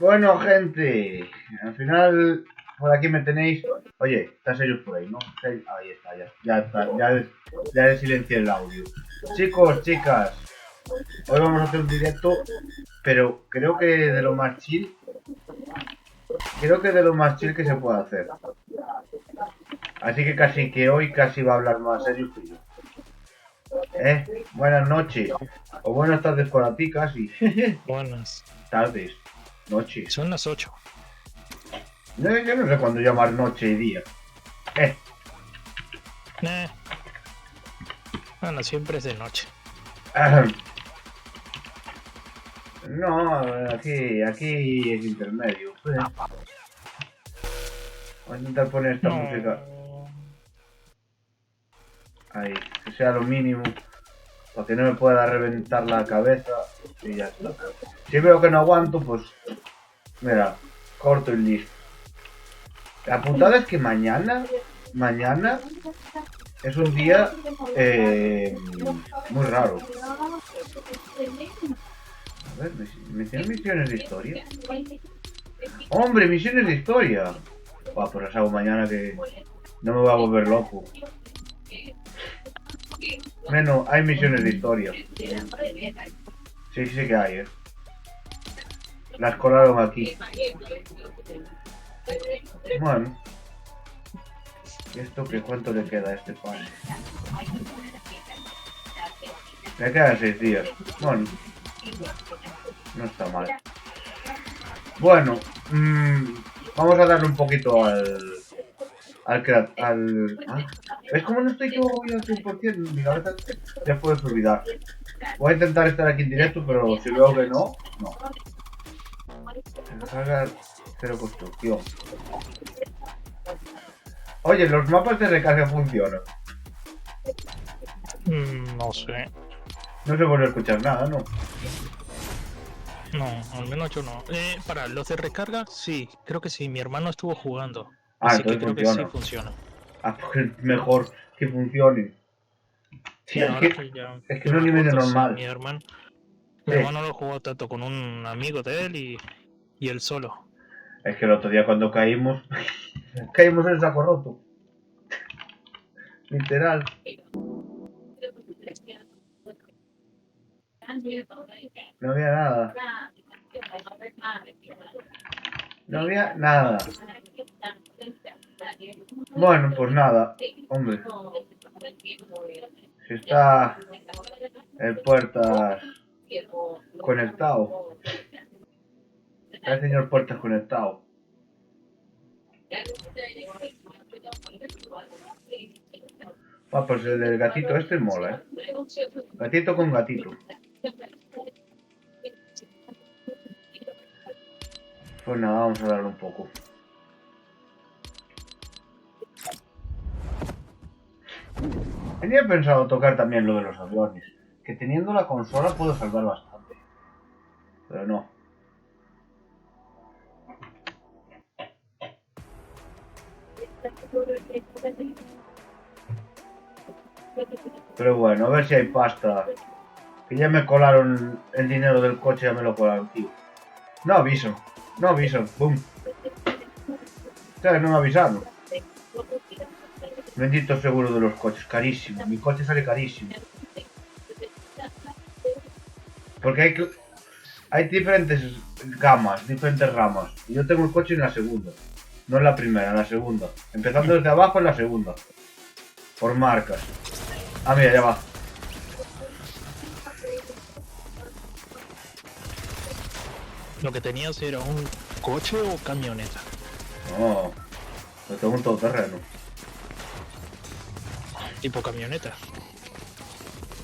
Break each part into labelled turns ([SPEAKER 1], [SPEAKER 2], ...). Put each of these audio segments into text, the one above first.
[SPEAKER 1] Bueno, gente, al final por aquí me tenéis. Oye, está Serious por ahí, ¿no? Ahí está, ya está, ya silencié el audio. Chicos, chicas, hoy vamos a hacer un directo, pero creo que de lo más chill que se puede hacer. Así que casi que hoy casi va a hablar más Serious que yo. Buenas noches, o buenas tardes para ti casi.
[SPEAKER 2] Buenas.
[SPEAKER 1] Tardes, noches.
[SPEAKER 2] Son las 8.
[SPEAKER 1] No, yo no sé cuándo llamar noche y día.
[SPEAKER 2] Bueno, siempre es de noche.
[SPEAKER 1] No, aquí es intermedio. Voy a intentar poner esta música ahí, que sea lo mínimo, para que no me pueda reventar la cabeza y ya está. Si veo que no aguanto, pues mira, corto y listo. La putada es que mañana es un día muy raro. A ver, ¿me tienen misiones de historia? ¡Hombre, misiones de historia! Buah, pero es algo mañana que no me va a volver loco. Menos, hay misiones de historia. Sí que hay, Las colaron aquí. Bueno. ¿Y esto qué cuánto le queda a este pase? Le quedan 6 días. Bueno. No está mal. Bueno. Vamos a darle un poquito ¿Ves cómo no estoy yo al 100%? Mi cabeza ya puedes olvidar. Voy a intentar estar aquí en directo, pero si veo que no, no. Cargar cero construcción. Oye, los mapas de recarga funcionan.
[SPEAKER 2] No sé.
[SPEAKER 1] No se puede escuchar nada, ¿no?
[SPEAKER 2] No, al menos yo no. Para los de recarga, sí, creo que sí. Mi hermano estuvo jugando.
[SPEAKER 1] Ah,
[SPEAKER 2] Así que
[SPEAKER 1] entonces
[SPEAKER 2] creo que
[SPEAKER 1] funciona.
[SPEAKER 2] sí funciona.
[SPEAKER 1] Ah, pues es mejor que funcione.
[SPEAKER 2] Sí,
[SPEAKER 1] Sí,
[SPEAKER 2] ahora que ya,
[SPEAKER 1] es que
[SPEAKER 2] que
[SPEAKER 1] no es
[SPEAKER 2] me
[SPEAKER 1] ni medio
[SPEAKER 2] acuerdo, sí,
[SPEAKER 1] normal.
[SPEAKER 2] mi
[SPEAKER 1] Sí.
[SPEAKER 2] hermano lo jugó tanto con un amigo de él y él solo.
[SPEAKER 1] Es que el otro día cuando caímos, caímos en el saco roto. Literal. No había nada. No había nada. Bueno, pues nada. Hombre. Si está el puertas conectado. Está el señor puertas conectado. Ah, pues el gatito este mola, Gatito con gatito. Pues nada, vamos a darle un poco. Tenía pensado tocar también lo de los aviones. Que teniendo la consola puedo salvar bastante. Pero no. Pero bueno, a ver si hay pasta. Que ya me colaron el dinero del coche, ya me lo colaron, tío. No aviso. No aviso. Boom. ¿Sabes? No me avisaron. Bendito seguro de los coches. Carísimo. Mi coche sale carísimo. Porque hay diferentes gamas, diferentes ramas. Y yo tengo el coche en la segunda. No en la primera, en la segunda. Empezando desde abajo en la segunda. Por marcas. Ah, mira, ya va.
[SPEAKER 2] Lo que tenías era un coche o camioneta.
[SPEAKER 1] No, lo tengo un todoterreno.
[SPEAKER 2] Tipo camioneta.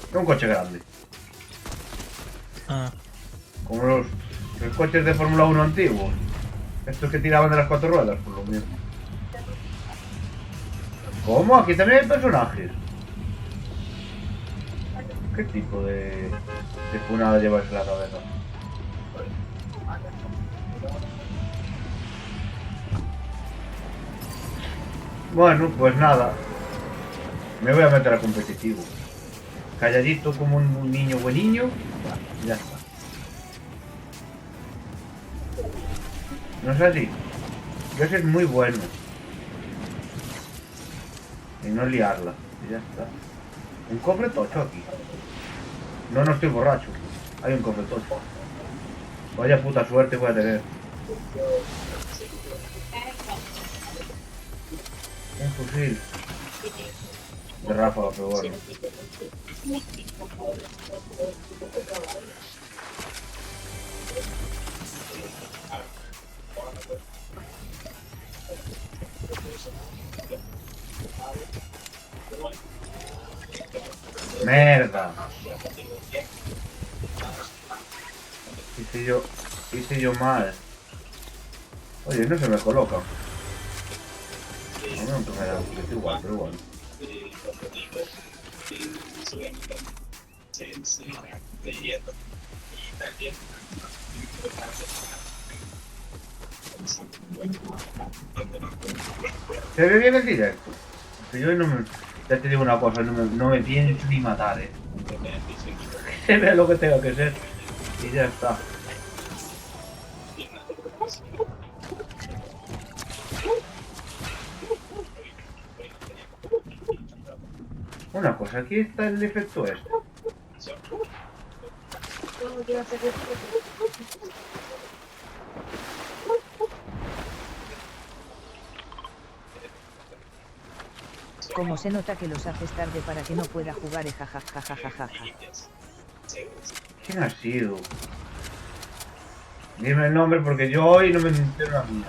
[SPEAKER 1] Es un coche grande.
[SPEAKER 2] Ah,
[SPEAKER 1] Como los coches de Fórmula 1 antiguos. Estos que tiraban de las 4 ruedas, por lo mismo. ¿Cómo? Aquí también hay personajes. ¿Qué tipo de funada llevas en la cabeza? Bueno, pues nada. Me voy a meter a competitivo. Calladito como un niño bueniño. Ya está. No es así. Yo soy muy bueno. Y no liarla. Y ya está. Un cofre tocho aquí. No, no estoy borracho. Hay un cofre tocho. Vaya puta suerte voy a tener. Un fusil. De ráfaga, pero bueno. Merda. Hice yo mal. Oye, no se me coloca. No, no me da, es igual, pero bueno. Se ve bien el directo. Que yo no me... Ya te digo una cosa, no me pienso ni matar, Se ve lo que tenga que ser. Y ya está. Una cosa, aquí está el efecto este.
[SPEAKER 3] Como se nota que los haces tarde para que no pueda jugar, jajajajajaja.
[SPEAKER 1] ¿Quién ha sido? Dime el nombre porque yo hoy no me entero la mía.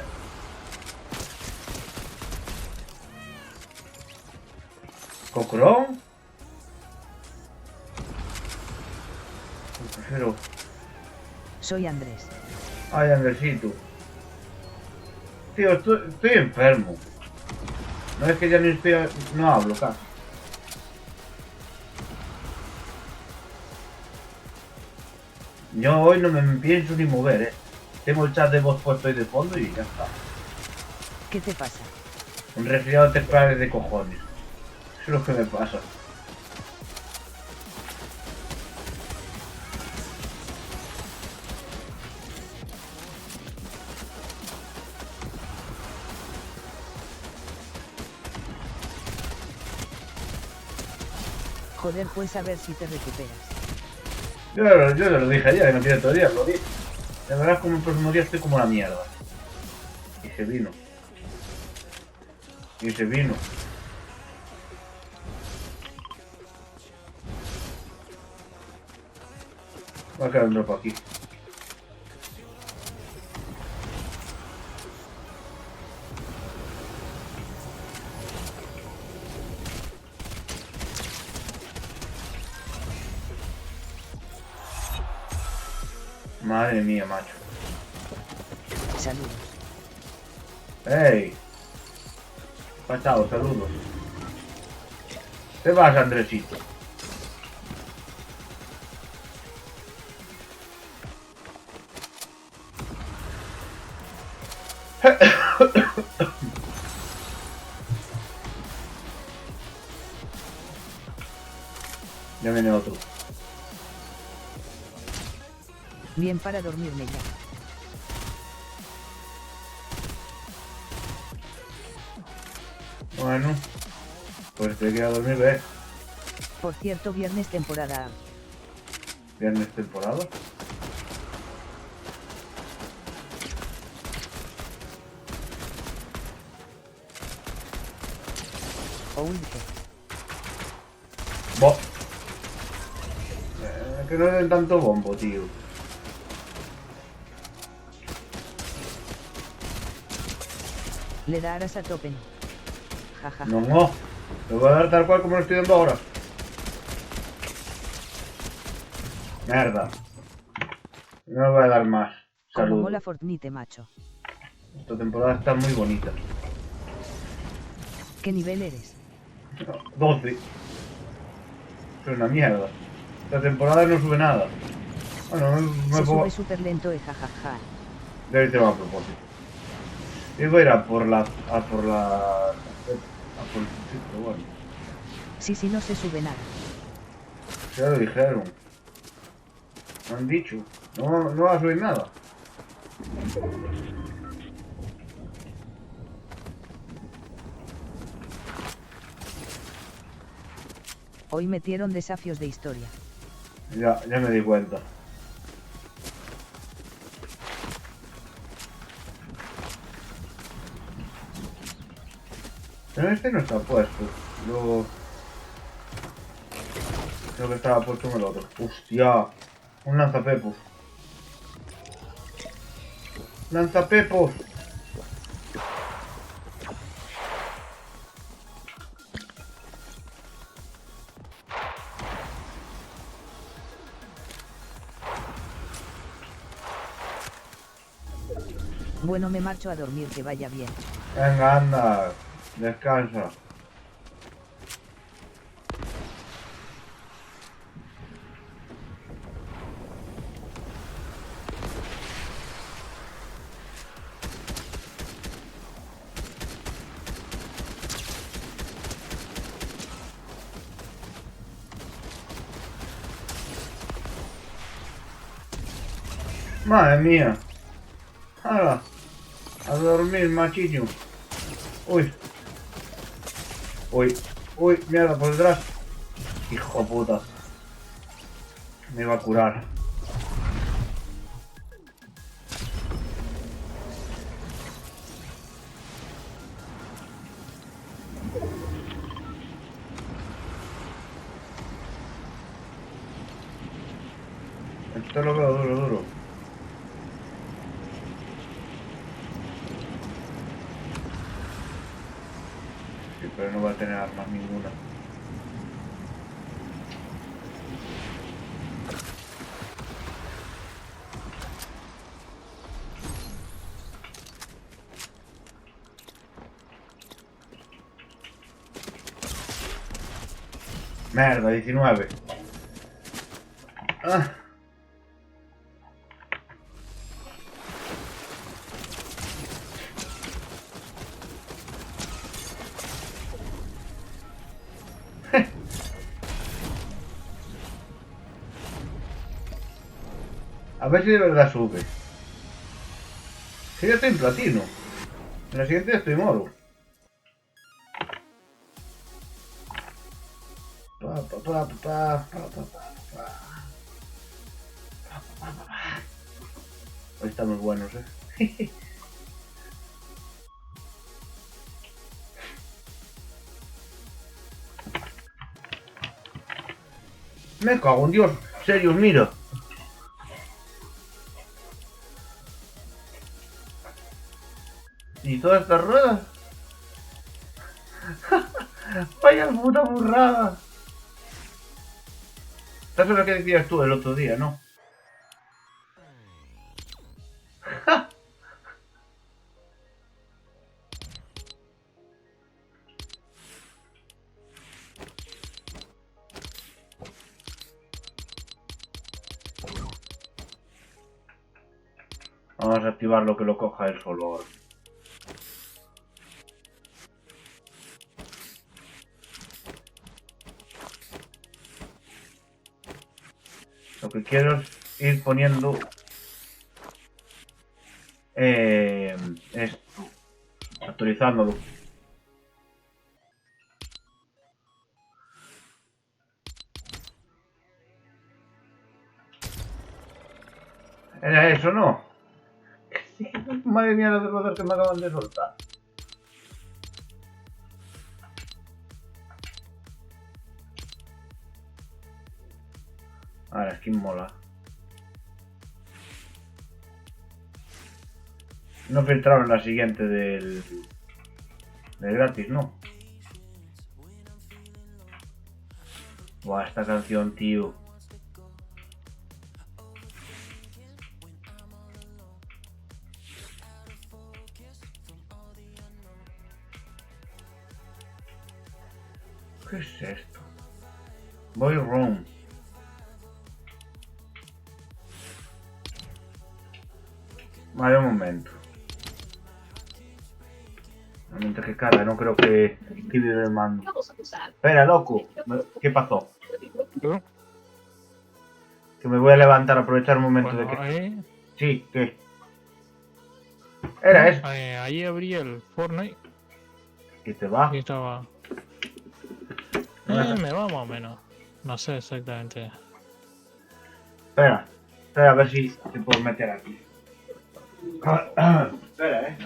[SPEAKER 1] ¿Cocrón? Prefiero...
[SPEAKER 3] Soy Andrés.
[SPEAKER 1] Ay, Andresito. Tío, estoy enfermo. No es que ya ni estoy... No hablo casi. Yo hoy no me pienso ni mover, Tengo el chat de voz puesto ahí de fondo y ya está.
[SPEAKER 3] ¿Qué te pasa?
[SPEAKER 1] Un resfriado temporal de cojones. Eso es lo que me pasa.
[SPEAKER 3] Joder, pues a ver si te recuperas.
[SPEAKER 1] Yo te lo dije ayer, que no quiero todavía, lo dije. La verdad es como el próximo día estoy como la mierda. Y se vino. Y se vino. Va a quedar un drop aquí. Madre mía, macho.
[SPEAKER 3] Saludos.
[SPEAKER 1] ¡Ey! Pasado, saludos. ¿Qué vas, Andresito? Ya viene otro.
[SPEAKER 3] Bien para dormirme ya.
[SPEAKER 1] Bueno, pues te queda dormir, ¿ves?
[SPEAKER 3] Por cierto, viernes temporada A.
[SPEAKER 1] Viernes temporada.
[SPEAKER 3] O un dije.
[SPEAKER 1] Bo. Que no den tanto bombo, tío.
[SPEAKER 3] Le darás a tope. Jaja.
[SPEAKER 1] No, no. Lo voy a dar tal cual como lo estoy dando ahora. Mierda. No le voy a dar más.
[SPEAKER 3] Como
[SPEAKER 1] Saludos.
[SPEAKER 3] mola Fortnite, macho.
[SPEAKER 1] Esta temporada está muy bonita.
[SPEAKER 3] ¿Qué nivel eres?
[SPEAKER 1] 12. Eso es una mierda. Esta temporada no sube nada. Bueno, me
[SPEAKER 3] Se
[SPEAKER 1] puedo...
[SPEAKER 3] sube súper lento, jajaja.
[SPEAKER 1] Debe ser a propósito. Iba a ir a por la... A por la... A por el fusil, pero bueno.
[SPEAKER 3] Sí, no se sube nada.
[SPEAKER 1] Ya lo dijeron. Me han dicho. No va a subir nada.
[SPEAKER 3] Hoy metieron desafíos de historia.
[SPEAKER 1] Ya me di cuenta. Pero este no está puesto. Yo... Creo que estaba puesto en el otro. ¡Hostia! Un lanzapepos. ¡Lanzapepos!
[SPEAKER 3] Bueno, me marcho a dormir, que vaya bien.
[SPEAKER 1] Venga, anda. Descansa. Madre mía. ¡Hala! A dormir, machiño. Uy. Uy. Uy, mierda, por detrás. Hijo de puta. Me iba a curar. Esto lo veo duro. Sí, pero no va a tener armas ninguna. Merda, 19. Ah. A ver si de verdad sube. Si yo estoy en platino. En la siguiente estoy en oro. Hoy estamos buenos, Me cago en Dios. Serio, mira. Y todas estas ruedas. Vaya puta burrada. Eso es lo que decías tú el otro día, ¿no? Vamos a activar lo que lo coja el solo. Lo que quiero es ir poniendo esto, actualizándolo. Era eso, ¿no? Madre mía, los derrotas que me acaban de soltar. Ahora, skin mola. No filtraron la siguiente del gratis, ¿no? Buah, esta canción, tío. ¿Qué es esto? Boy Room. Vale, un momento. Mientras que carga, no creo que active el mando. Espera, loco. ¿Qué pasó?
[SPEAKER 2] ¿Yo?
[SPEAKER 1] Que me voy a levantar, aprovechar un momento
[SPEAKER 2] Bueno,
[SPEAKER 1] de que... Sí, ¿qué? Era eso.
[SPEAKER 2] Ahí abrí el Fortnite
[SPEAKER 1] Y te va.
[SPEAKER 2] y estaba... Me va más o menos. No sé exactamente.
[SPEAKER 1] Espera, espera a ver si te puedo meter aquí. Espera,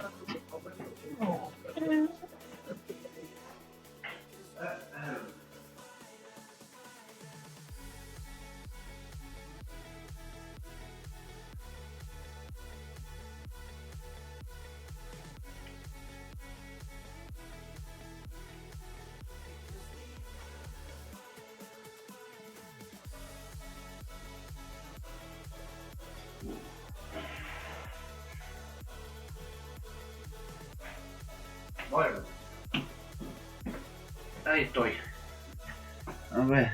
[SPEAKER 1] Bueno, ahí estoy. A ver.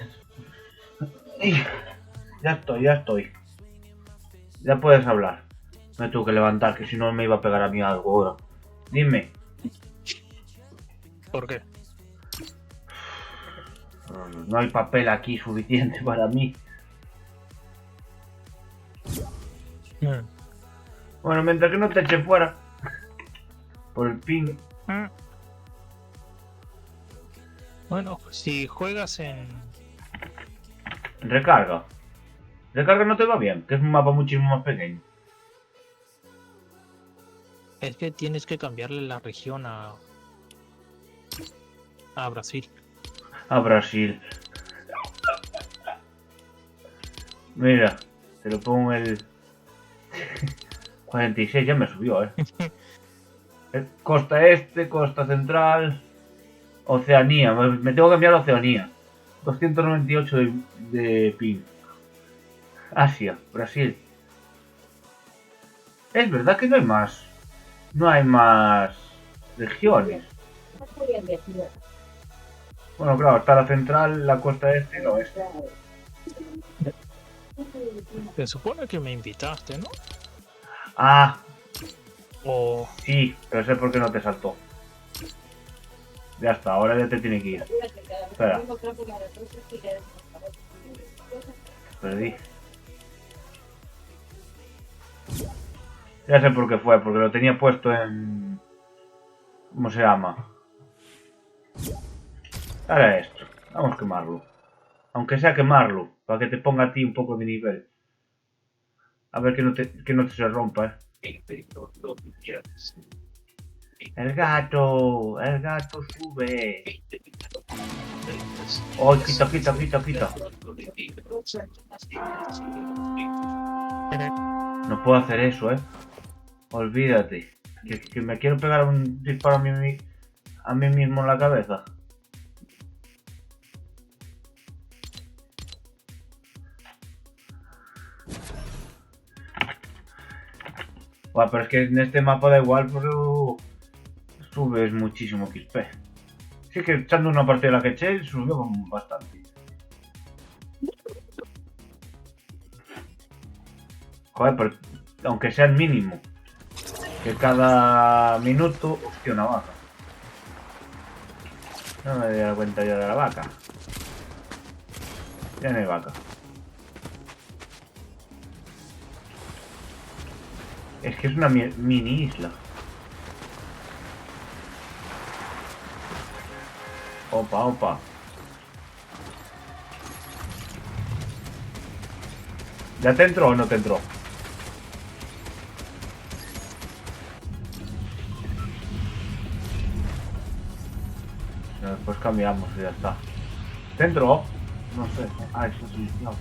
[SPEAKER 1] Ya estoy, ya estoy. Ya puedes hablar. Me tuve que levantar, que si no me iba a pegar a mí algo ahora. Dime.
[SPEAKER 2] ¿Por qué?
[SPEAKER 1] No hay papel aquí suficiente para mí. Bueno, mientras que no te eche fuera. Por el ping.
[SPEAKER 2] Bueno, si juegas en...
[SPEAKER 1] Recarga. Recarga no te va bien, que es un mapa muchísimo más pequeño.
[SPEAKER 2] Es que tienes que cambiarle la región a Brasil.
[SPEAKER 1] A Brasil. Mira, te lo pongo el 46, ya me subió, Costa este, costa central, Oceanía. Me tengo que cambiar a Oceanía. 298 de ping. Asia, Brasil. Es verdad que no hay más. No hay más regiones. Bueno, claro, está la central, la costa este y la oeste.
[SPEAKER 2] Se supone que me invitaste, ¿no?
[SPEAKER 1] Ah,
[SPEAKER 2] O...
[SPEAKER 1] sí, pero sé por qué no te saltó. Ya está, ahora ya te tiene que ir. Espera. Perdí. Ya sé por qué fue, porque lo tenía puesto en... ¿Cómo se llama? Ahora esto. Vamos a quemarlo. Aunque sea quemarlo, para que te ponga a ti un poco de nivel. A ver que no te se rompa, El gato sube. Oh, quita. No puedo hacer eso, Olvídate. Que me quiero pegar un disparo a mí mismo en la cabeza. Bueno, pero es que en este mapa da igual, pero subes muchísimo XP. Sí que echando una partida la que eché, subió bastante. Joder, pero aunque sea el mínimo. Que cada minuto... Hostia, una vaca. No me di cuenta ya de la vaca. Ya no hay vaca. Es que es una mini isla. Opa. ¿Ya te entró o no te entró? No, después cambiamos y ya está. ¿Te entró? No sé. Ah, eso sí. No.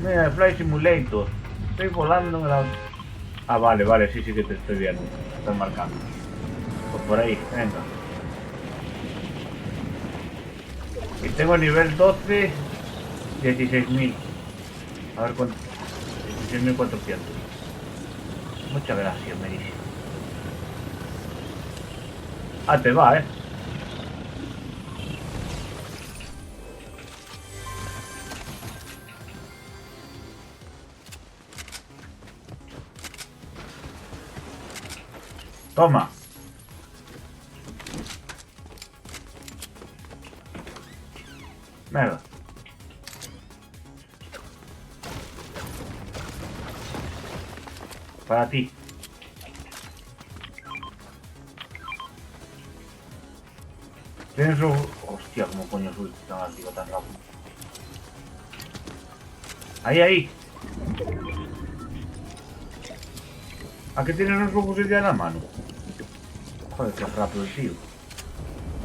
[SPEAKER 1] Mira, el Flight Simulator. Estoy volando en la... Ah, vale, sí que te estoy viendo. Estoy marcando. Pues por ahí, venga. Y tengo nivel 12, 16.000. A ver cuánto. 16.400. Muchas gracias, me dice. Ah, te va, Toma. Merda. Para ti. Tienes un... Hostia, como coño subiste tan arriba, tan rápido. Ahí, ahí. ¿A qué tienes los ojos ya en la mano? Joder, qué rápido, tío.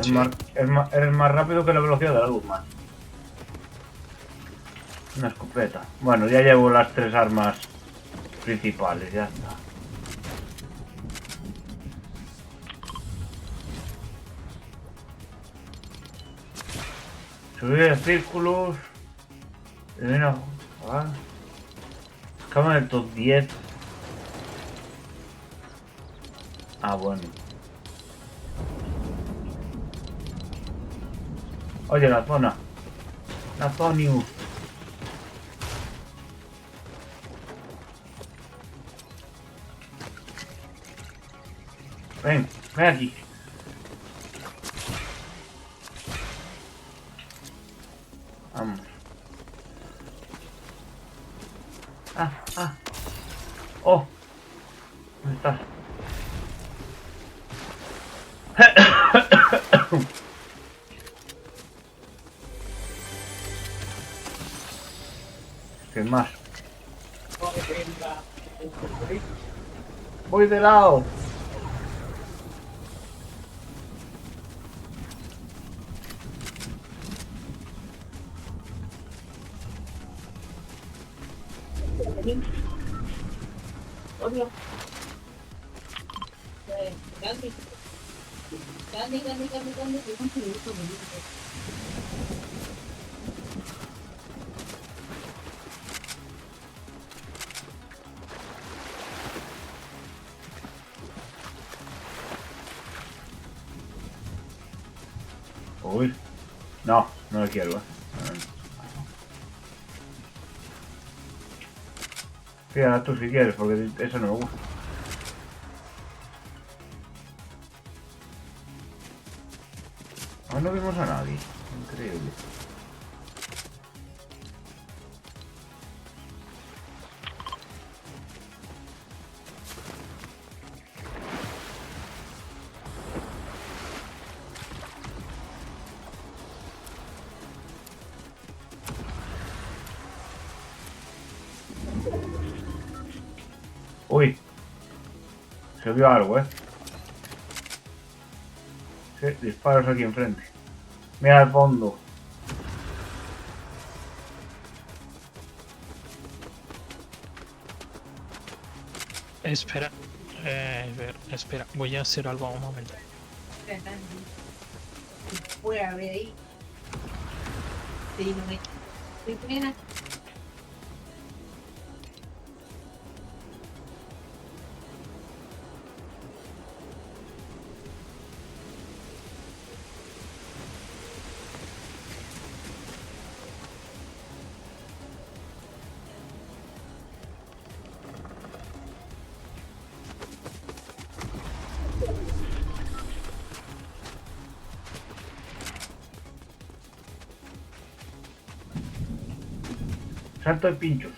[SPEAKER 2] Sí.
[SPEAKER 1] Eres más rápido que la velocidad de la luz, man. Una escopeta. Bueno, ya llevo las 3 armas principales, ya está. Subir a círculos. Mira, cámara del top 10. Ah, bueno. Oye, la zona. La Zonius. Ven, ven aquí. Vamos. Oh. ¿Dónde estás? ¿Qué más? Voy de lado. Uy. No, no lo quiero, Fíjate tú si quieres, porque eso no me gusta. Aún no vimos a nadie. Increíble. Uy. Se vio algo, Sí, disparos aquí enfrente. Mira al fondo.
[SPEAKER 2] Espera. Espera, voy a hacer algo un momento.
[SPEAKER 4] Fuera de ahí. Sí, no me. Qué pena.
[SPEAKER 1] Salto de pinchos.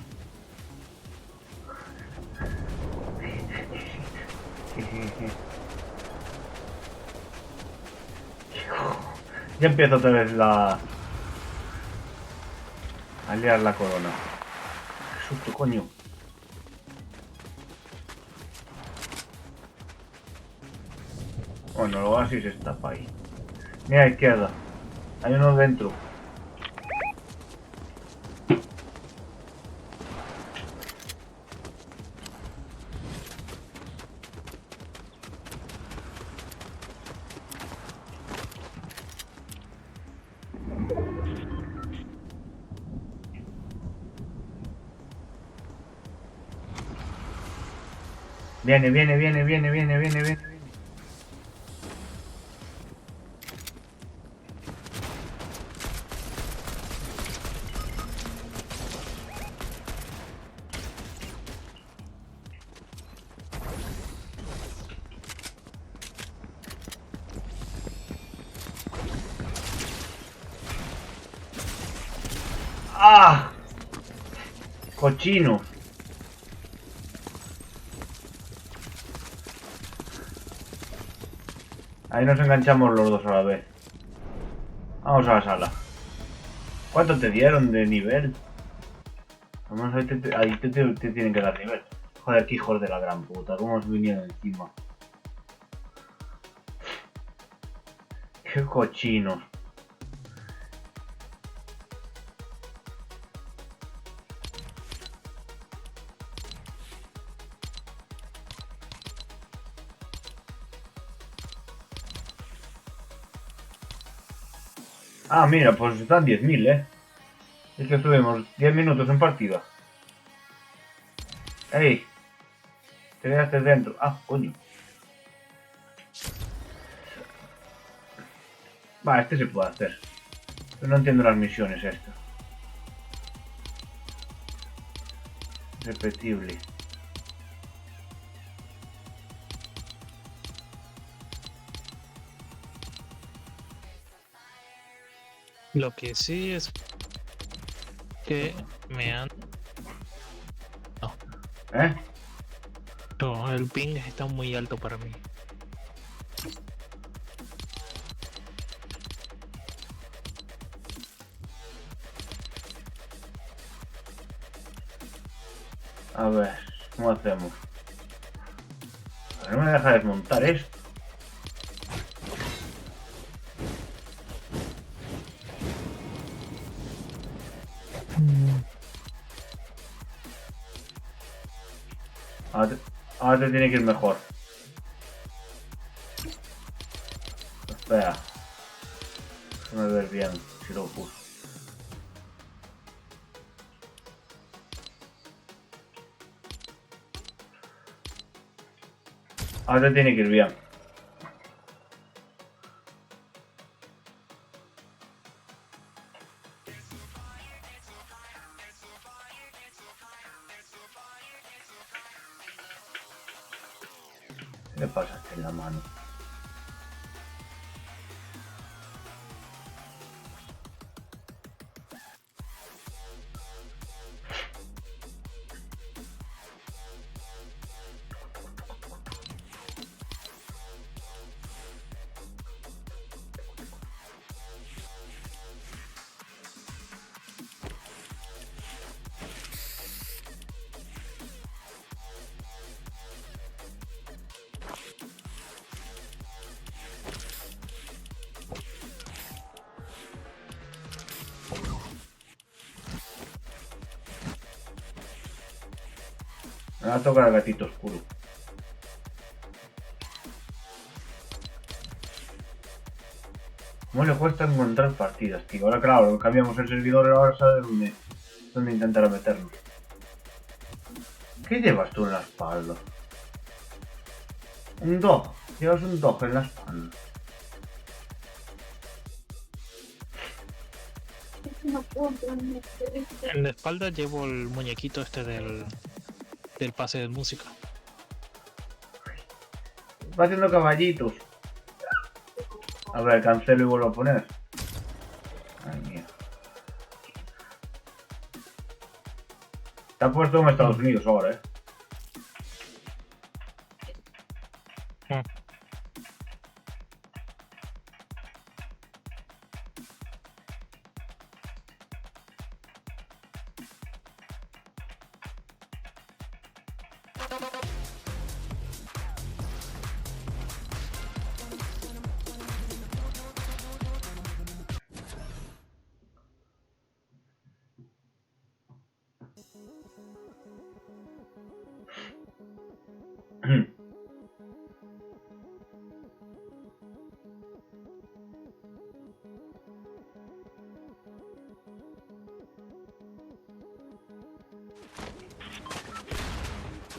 [SPEAKER 1] Ya empieza otra vez a liar la corona. Qué susto, coño. Bueno, el oasis está para ahí. Mira a la izquierda. Hay uno dentro. Viene. ¡Ah! Cochino. Ahí nos enganchamos los dos a la vez. Vamos a la sala. ¿Cuánto te dieron de nivel? Vamos, ahí te tienen que dar nivel. Joder, qué hijos de la gran puta. ¿Cómo nos vinieron encima? Qué cochinos. Ah, mira, pues están 10.000, Es que estuvimos 10 minutos en partida. ¡Ey! Te quedaste dentro. Ah, coño. Va, este se puede hacer. Pero no entiendo las misiones estas. Repetible.
[SPEAKER 2] Lo que sí es que me han...
[SPEAKER 1] ¿Eh?
[SPEAKER 2] No, el ping está muy alto para mí.
[SPEAKER 1] A ver, ¿cómo hacemos? A ver, no me deja desmontar esto. Ahora te tiene que ir mejor. Espera. Déjame ver bien si lo puse. Ahora te tiene que ir bien. ¿Qué le pasa en la mano? Me va a tocar el gatito oscuro. ¿Cómo le cuesta encontrar partidas, tío? Ahora claro, cambiamos el servidor, ahora sabe dónde intentar meternos. ¿Qué llevas tú en la espalda? Un dog. Llevas un dog en la espalda.
[SPEAKER 2] En la espalda llevo el muñequito este del pase de música.
[SPEAKER 1] Va haciendo caballitos. A ver, cancelo y vuelvo a poner. Ay, mía. Está puesto en Estados Unidos ahora,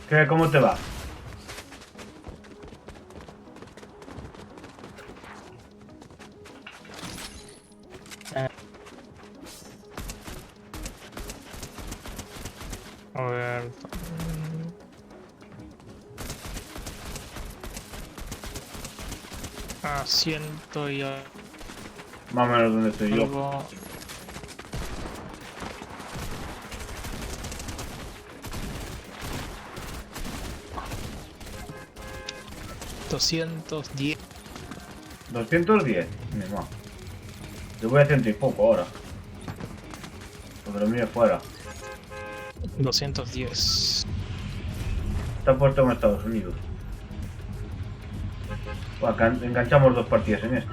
[SPEAKER 1] ¿Qué? ¿Cómo te va?
[SPEAKER 2] A ver. Asiento y
[SPEAKER 1] Más o menos donde estoy yo.
[SPEAKER 2] algo. $210.
[SPEAKER 1] 210. Mi mamá. Yo voy a 100 y poco ahora. Porque lo mío es fuera.
[SPEAKER 2] 210.
[SPEAKER 1] Está puesto en Estados Unidos. Buah, enganchamos 2 partidas en esto.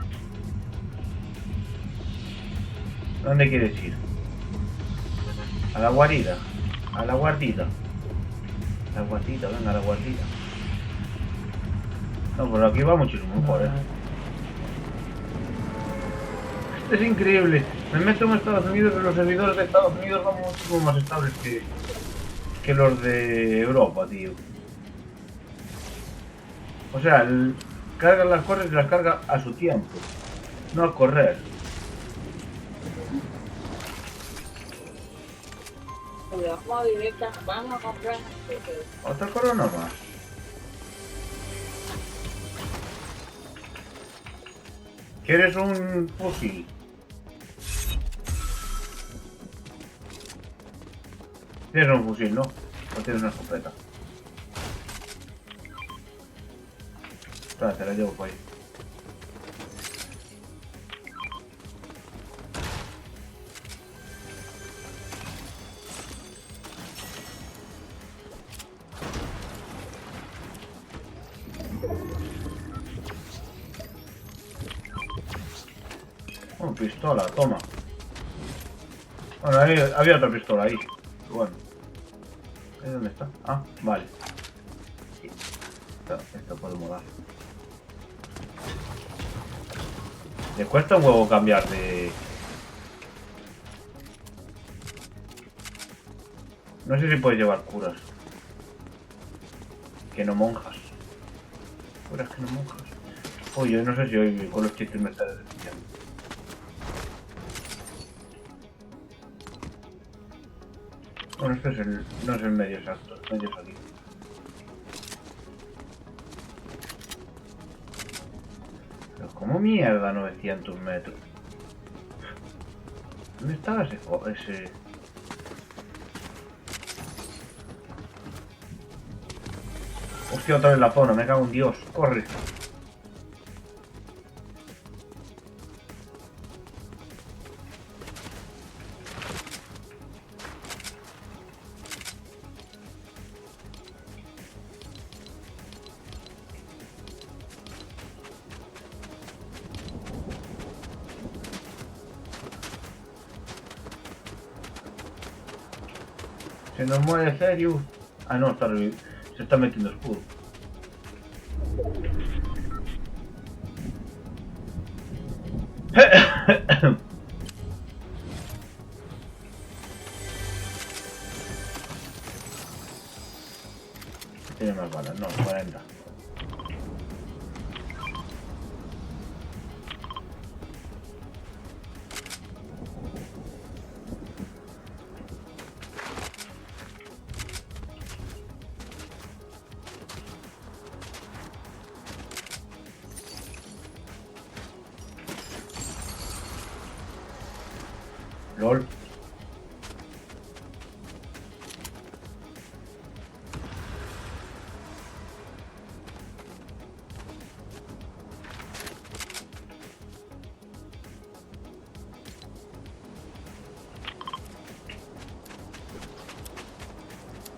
[SPEAKER 1] ¿Dónde quieres ir? A la guarida. A la guardida. La guardida, venga, a la guardida. No, por aquí va muchísimo mejor, Esto es increíble. Me meto en Estados Unidos, pero los servidores de Estados Unidos van muchísimo más estables que los de Europa, tío. O sea, carga las cosas y las carga a su tiempo. No a correr.
[SPEAKER 4] Vamos a comprar.
[SPEAKER 1] Otra corona más. ¿Quieres un fusil? Tienes un fusil, ¿no? O tienes una escopeta. Espera, te la llevo por ahí. Oh, pistola, toma. Bueno, había otra pistola ahí. Bueno. ¿Dónde está? Ah, vale. Sí. Esto podemos dar. Le cuesta un huevo cambiar de... No sé si puedes llevar curas. Que no monjas. Curas que no monjas. Oye, no sé si hoy con los chistes me está desviando. Bueno, este es no es el medio exacto, el medio es aquí. Pero ¿cómo mierda 900 metros? ¿Dónde estaba ese...? Hostia, otra vez la zona, me cago en Dios, corre. Se nos muere serio. Ah, no, está se está metiendo escudo. Tiene más balas, no, 40. LOL.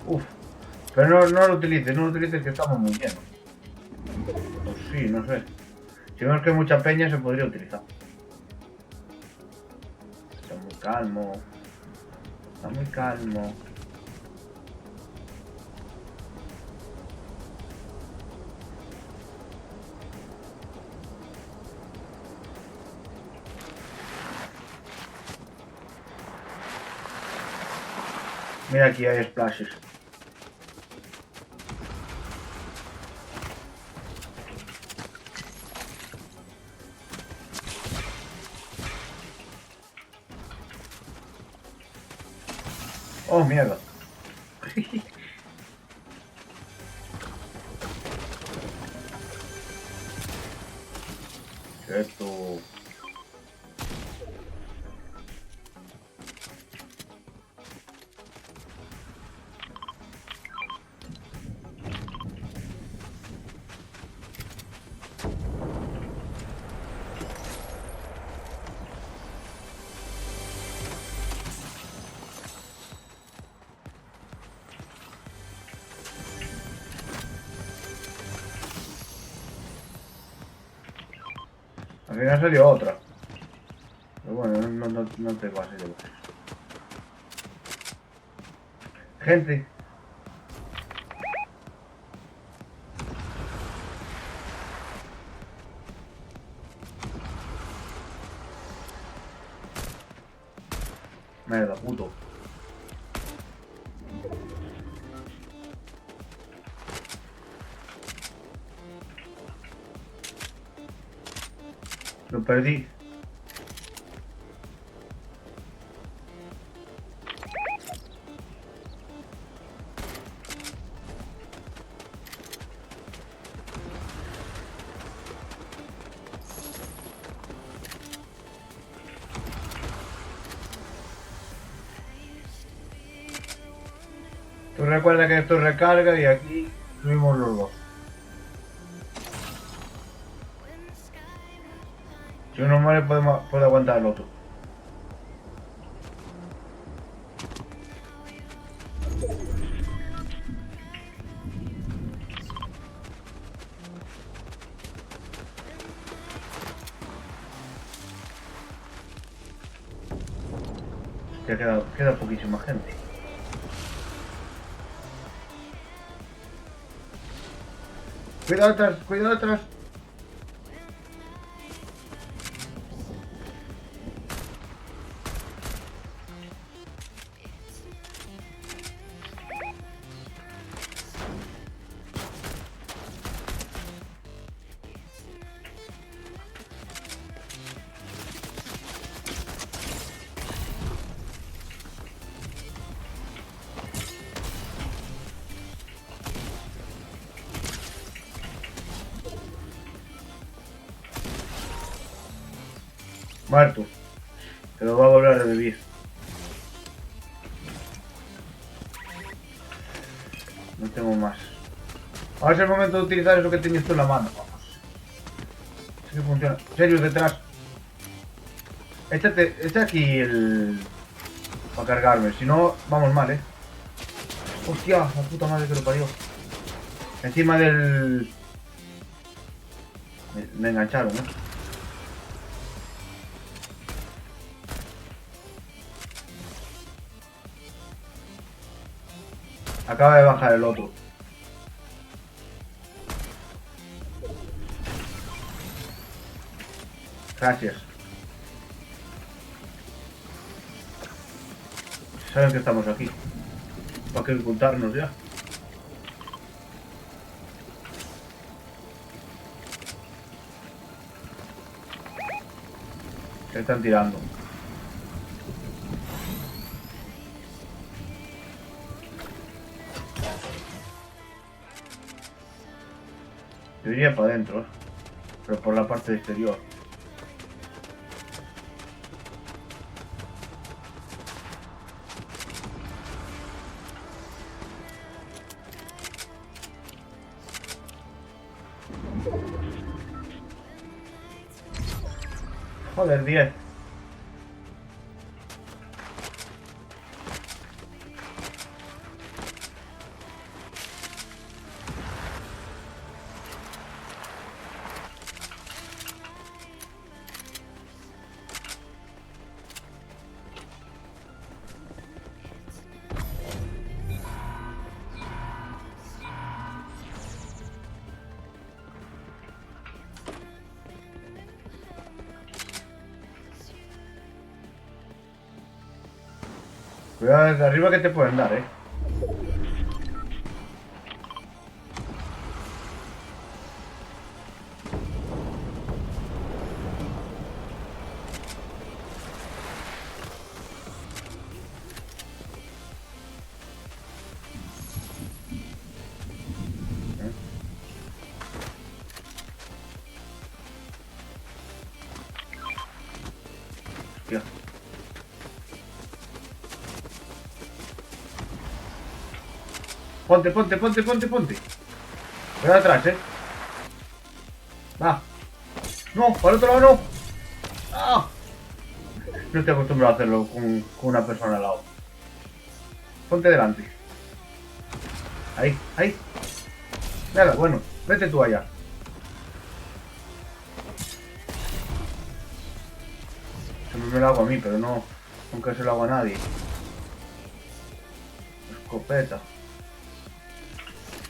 [SPEAKER 1] Uf. Pero no lo utilices que estamos muy llenos. Pues sí, no sé. Si vemos que hay mucha peña se podría utilizar. Está muy calmo. Está muy calmo. Mira, aquí hay splashes. Oh, mierda. Esto... Al final salió otra. Pero bueno, no tengo así de buenas. Gente. Merda, puto. Lo perdí. Tú recuerda que esto es recarga y aquí subimos los dos. Si uno muere puede aguantar el otro. Ya queda poquísima gente. Cuidado atrás, cuidado atrás. Muerto. Te lo va a volver a revivir. No tengo más. Ahora es el momento de utilizar eso que tienes tú en la mano. Vamos. Sí que funciona. Serio, detrás. Échate aquí el... para cargarme. Si no, vamos mal, Hostia, la puta madre que lo parió. Encima del... Me engancharon, Acaba de bajar el otro. Gracias. Saben que estamos aquí. ¿Para qué ocultarnos ya? Se están tirando. Yo iría para adentro, pero por la parte exterior. Joder, 10. Cuidado desde arriba que te pueden dar, Hostia. Ponte. Voy atrás, Va. No, para el otro lado no. ¡Ah! No estoy acostumbrado a hacerlo con una persona al lado. Ponte delante. Ahí. Nada, bueno, vete tú allá. Siempre me lo hago a mí, pero no. Nunca se lo hago a nadie. Escopeta.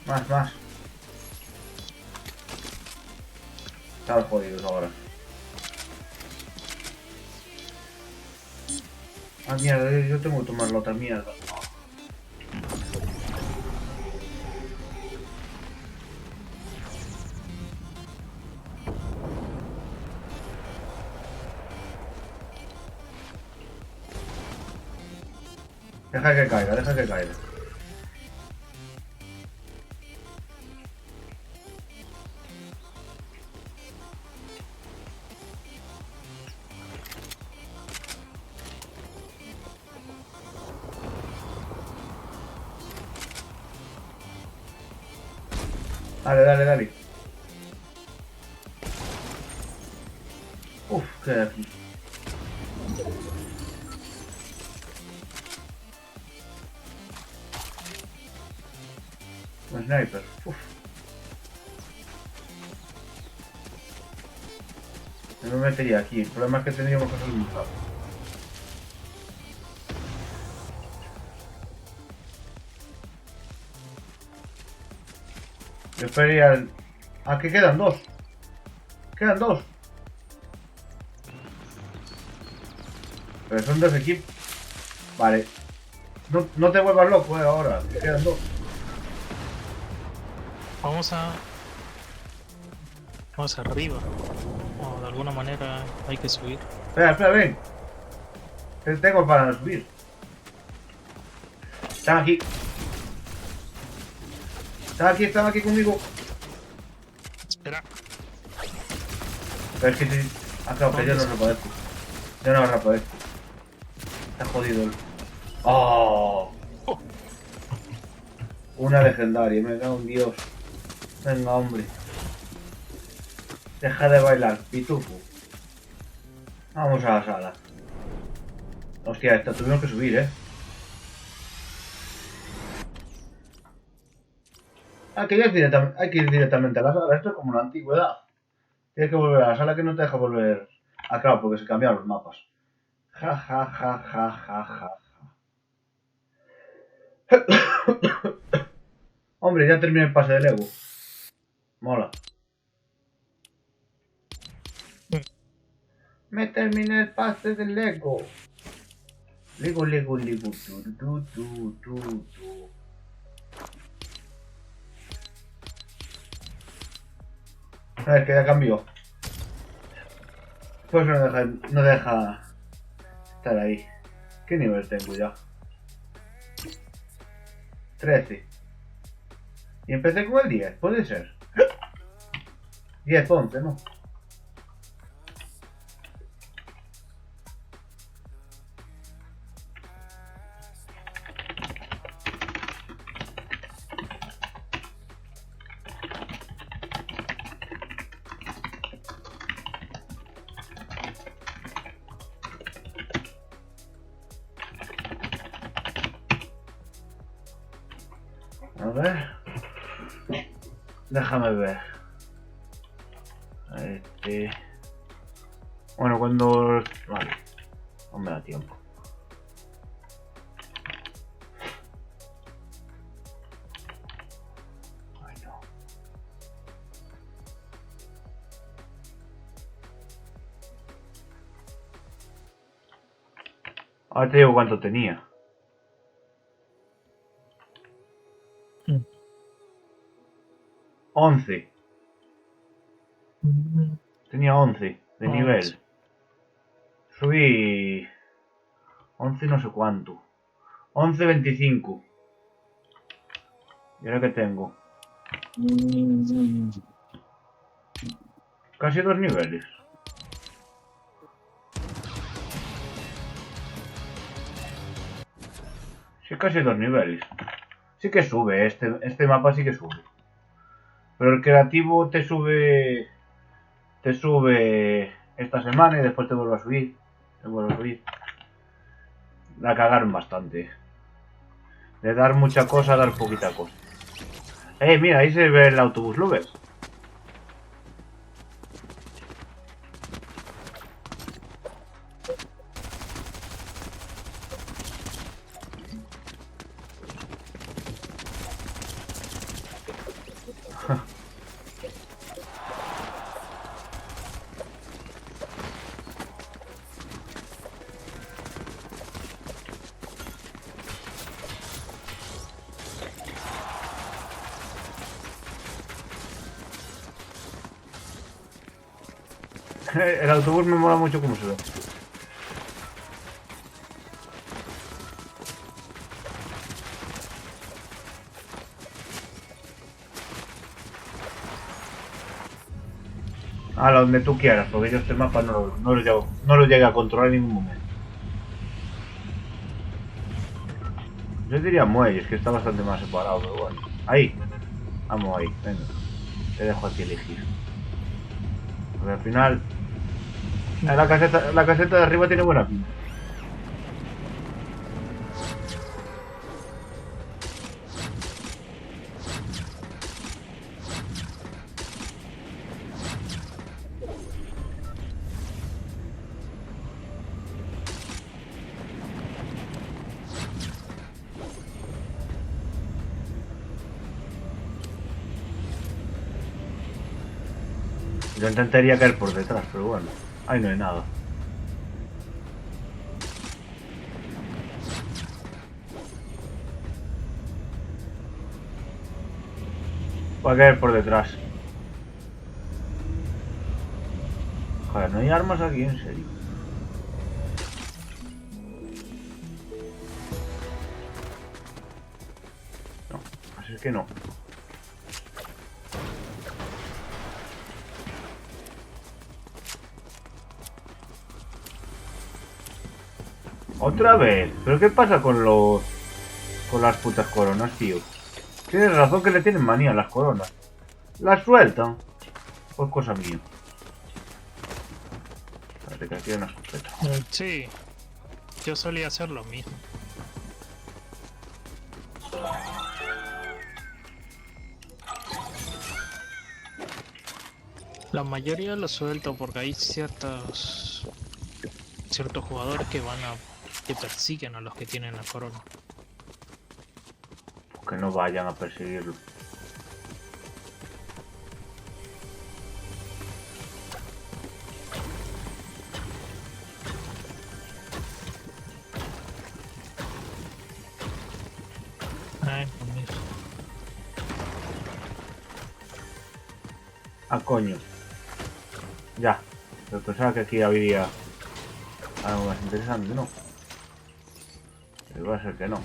[SPEAKER 1] Más. Están jodidos ahora. Ah, mierda, yo tengo que tomar la otra mierda. Deja que caiga. Dale. Uf, qué de aquí. Un sniper. Uf. No me metería aquí. El problema es que tendríamos que hacer un mapa. Yo esperaría el... Ah, que quedan dos. Pero son dos equipos. Vale. No te vuelvas loco, ahora. Que quedan dos.
[SPEAKER 2] Vamos arriba. O de alguna manera hay que subir.
[SPEAKER 1] Espera, ven. Te tengo para subir. Están aquí conmigo.
[SPEAKER 2] Espera.
[SPEAKER 1] Pero es que si... Ah, claro, que yo no reaparezco. Está jodido el... ¡Oh! Una legendaria, me cago en Dios. Venga, hombre. Deja de bailar, pitufo. Vamos a la sala. Hostia, esta tuvimos que subir, Hay que ir directamente a la sala. Esto es como la antigüedad. Tienes que volver a la sala que no te deja volver. Ah, claro, porque se cambiaron los mapas. Ja. Hombre, ya terminé el pase de Lego. Mola. Me terminé el pase de Lego. Lego. Tu. A ver, que ya cambió. Pues no deja estar ahí. ¿Qué nivel tengo ya? 13. Y empecé con el 10, puede ser. 10, 11, ¿no? A ver. Déjame ver. Bueno, cuando... Vale. No me da tiempo. Ay, no. Ahora te digo cuánto tenía. 11. Tenía 11 de nivel. Subí 11 no sé cuánto. 11.25. ¿Y ahora qué tengo? Casi 2 niveles. Sí, casi 2 niveles. Sí que sube, este mapa sí que sube. Pero el creativo te sube esta semana y después te vuelve a subir. La cagaron bastante. De dar mucha cosa a dar poquita cosa. Mira, ahí se ve el autobús, ¿lo ves? El autobús me mola mucho como se ve. A donde tú quieras, porque yo este mapa no lo llegué a controlar en ningún momento. Yo diría muelles, que está bastante más separado, pero bueno. Ahí. Vamos ahí, venga. Te dejo aquí elegir. Porque al final... la caseta de arriba tiene buena pinta. Yo intentaría caer por detrás, pero bueno. Ahí no hay nada. Voy a caer por detrás. Joder, no hay armas aquí, en serio. No, así es que no. Otra vez. ¿Pero qué pasa con los... con las putas coronas, tío? Tienes razón que le tienen manía a las coronas. Las sueltan. Pues cosa mía. Espérate que aquí hay una escopeta.
[SPEAKER 2] Sí, yo solía hacer lo mismo. La mayoría lo suelto porque hay ciertos jugadores que persiguen a los que tienen la corona.
[SPEAKER 1] Que no vayan a perseguirlo.
[SPEAKER 2] Conmigo.
[SPEAKER 1] Ah, coño. Ya. Pero pensaba que aquí había algo más interesante, ¿no? Pero va a ser que no.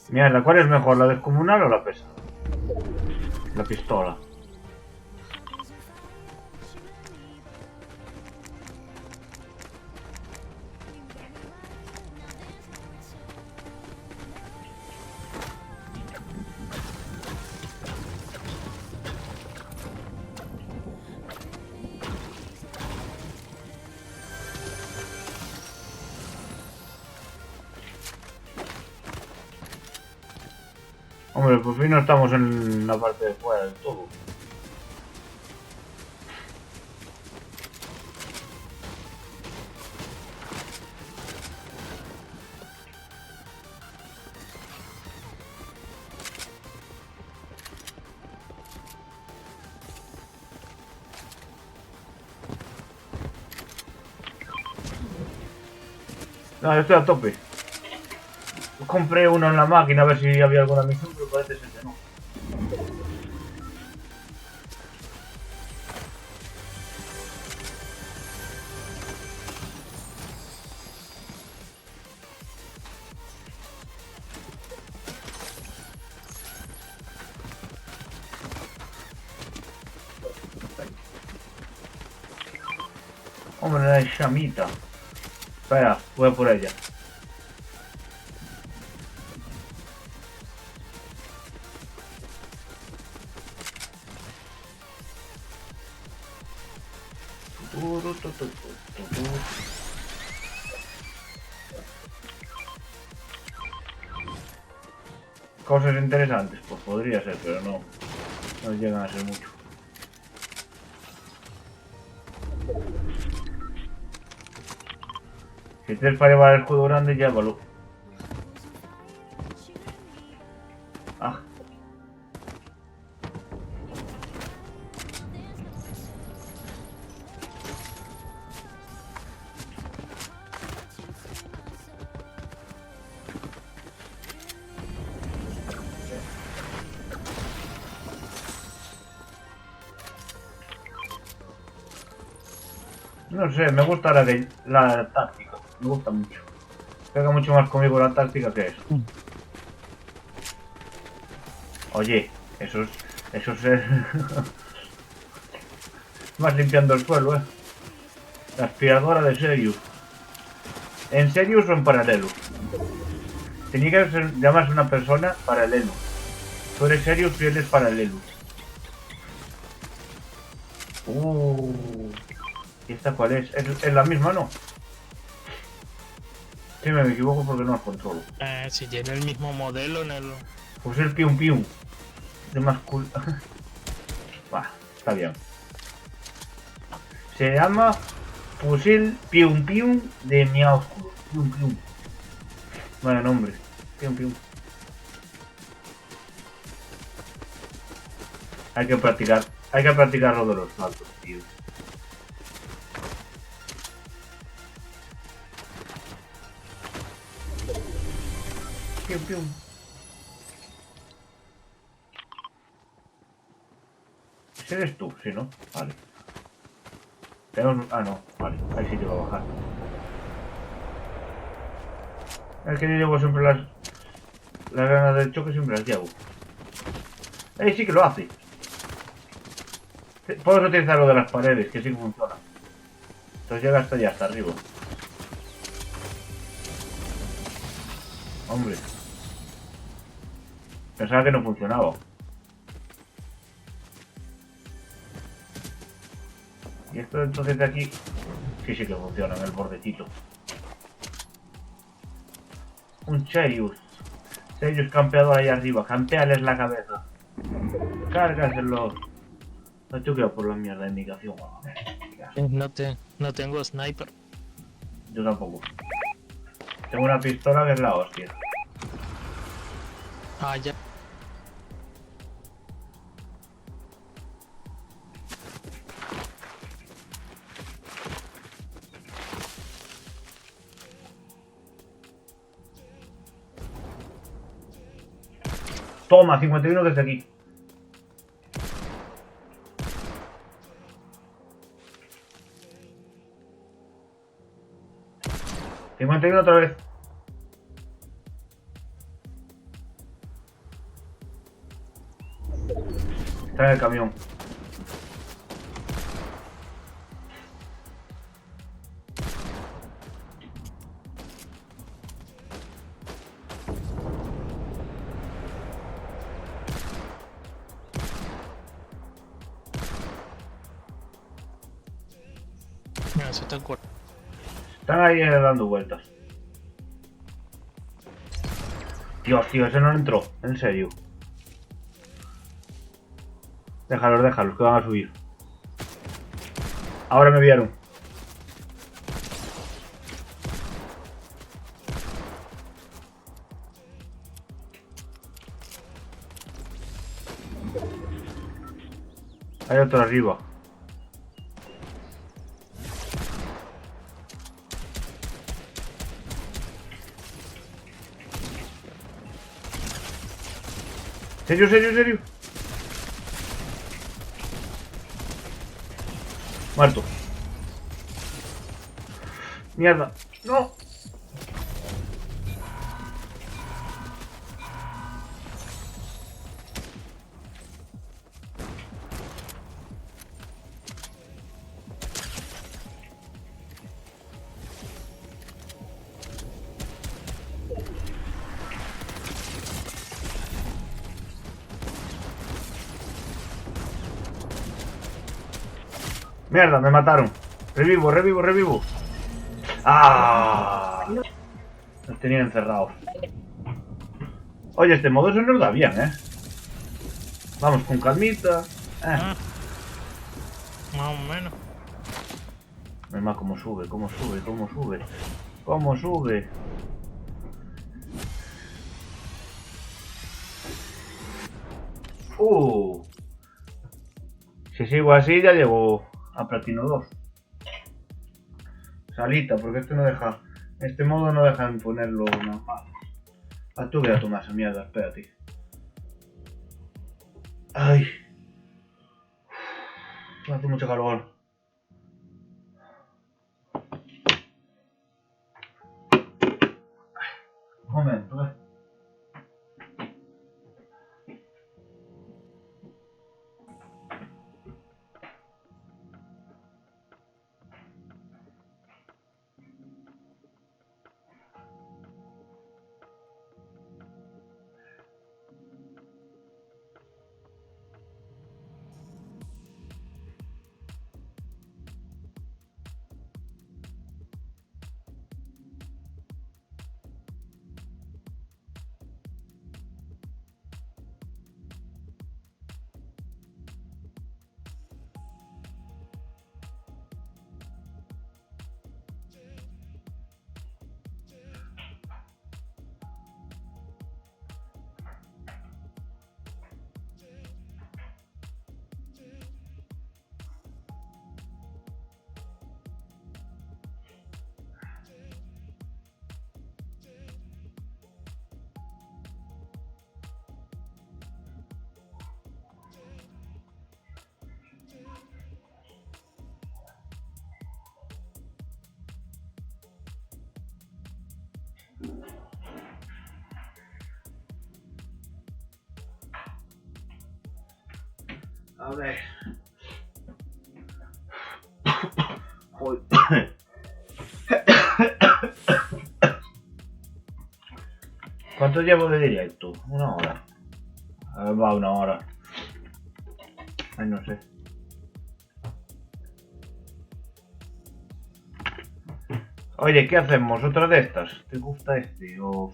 [SPEAKER 1] Mierda, ¿cuál es mejor, la descomunal o la pesa? La pistola. Hombre, por fin no estamos en la parte de fuera del todo. No, yo estoy a tope. Compré uno en la máquina a ver si había alguna misión, pero parece ser que no. Hombre, la llamita. Espera, voy a por ella. Cosas interesantes, pues podría ser, pero no. No llegan a ser mucho. Si tienes para llevar el juego grande, llévalo. Ah. No sé, me gusta la táctica, me gusta mucho. Pega mucho más conmigo la táctica que eso. Oye, eso es más limpiando el suelo, La aspiradora de Serious. ¿En Serious o en paralelo? Tenía que llamarse una persona paralelo. Tú eres Serious y él es paralelo. ¿Y esta cuál es? ¿Es la misma, no? Sí, me equivoco porque no la controlo.
[SPEAKER 2] Si tiene el mismo modelo en el...
[SPEAKER 1] Pues el pium pium. De más cool. Va, está bien. Se llama fusil pium pium de miau oscuro. Pium pium. Vaya nombre. Pium pium. Hay que practicar lo de los saltos, tío. Pium pium. ¿Ese eres tú? Sí, ¿no? Vale. Tenemos... Ah, no. Vale. Ahí sí te va a bajar. Es que yo llevo siempre las ganas del choque, siempre las llevo. Ahí sí que lo hace. Puedes utilizar lo de las paredes, que sí que funciona. Entonces llega hasta allá, hasta arriba. Hombre. Pensaba que no funcionaba. Y esto entonces de aquí sí que funciona en el bordecito. Un Serious. Serious campeador ahí arriba. Campeales la cabeza. Cárgaselo. No te quedo por la mierda de indicación.
[SPEAKER 2] No tengo sniper.
[SPEAKER 1] Yo tampoco. Tengo una pistola que es la hostia.
[SPEAKER 2] Ah, ya.
[SPEAKER 1] Toma, 51 desde aquí. ¡51 otra vez! Está en el camión.
[SPEAKER 2] Mira, se está cortando.
[SPEAKER 1] Están ahí dando vueltas. Dios, tío, ese no entró. En serio. Déjalos, que van a subir. Ahora me vieron. Hay otro arriba. ¿Serio? Muerto. Mierda. No. Mierda, me mataron. Revivo, revivo, revivo. ¡Ah! Nos tenían encerrados. Oye, este modo se nos da bien, ¿eh? Vamos con calmita.
[SPEAKER 2] Ah, más o menos.
[SPEAKER 1] Mira cómo sube, cómo sube, cómo sube. Cómo sube. Si sigo así ya llego a Platino 2. Salita, porque este no deja. Este modo no deja en ponerlo normal. Ah, tú voy a tomar esa mierda, espérate. Ay. Hace mucho calor. Un momento, a ver. ¿Cuánto llevo de directo? Una hora. A ver, va una hora. Ay, no sé. Oye, ¿qué hacemos? ¿Otra de estas? ¿Te gusta este? O...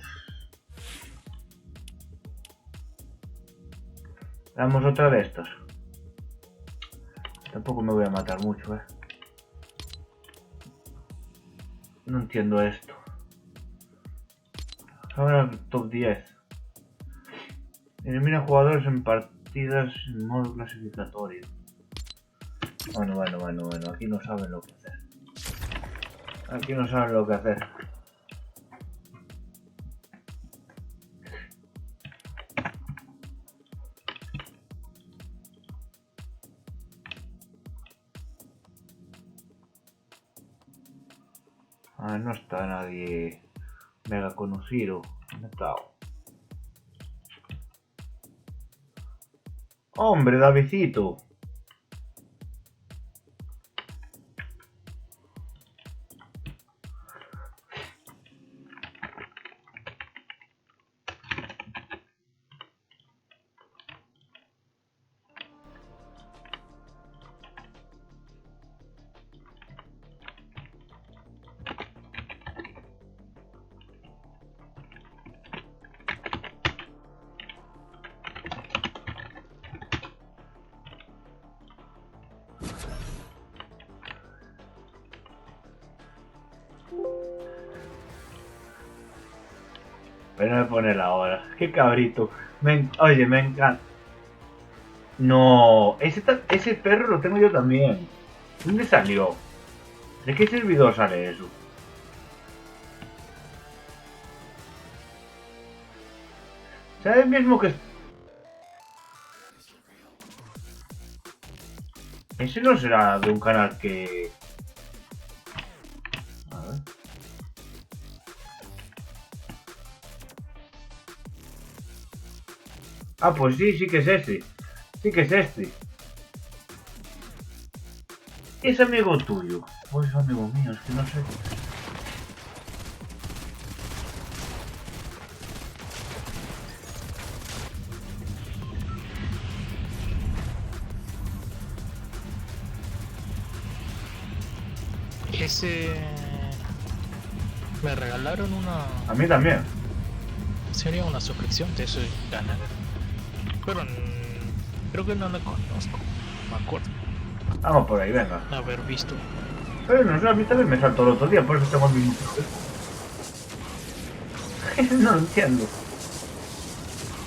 [SPEAKER 1] damos otra de estas. Tampoco me voy a matar mucho, No entiendo esto. Ahora top 10. Elimina jugadores en partidas en modo clasificatorio. Bueno. Aquí no saben lo que hacer. Aquí no saben lo que hacer. Ah, no está nadie mega conocido. ¿Dónde está? ¡Hombre, Davidcito! Pero me pone la hora. Qué cabrito. Oye, me encanta. No, ese perro lo tengo yo también. ¿Dónde salió? ¿De qué servidor sale eso? ¿Sabes mismo que... ese no será de un canal que... a ver. Ah, pues sí que es este. Sí que es este. ¿Es amigo tuyo? O es amigo mío, es que no sé.
[SPEAKER 2] Ese... Me regalaron una...
[SPEAKER 1] A mí también.
[SPEAKER 2] Sería una suscripción de ese canal. Pero creo que no la conozco. Me acuerdo
[SPEAKER 1] Vamos por ahí, venga.
[SPEAKER 2] haber visto.
[SPEAKER 1] Pero no sé, a mí también me saltó el otro día, por eso tengo el mismo problema. No lo entiendo.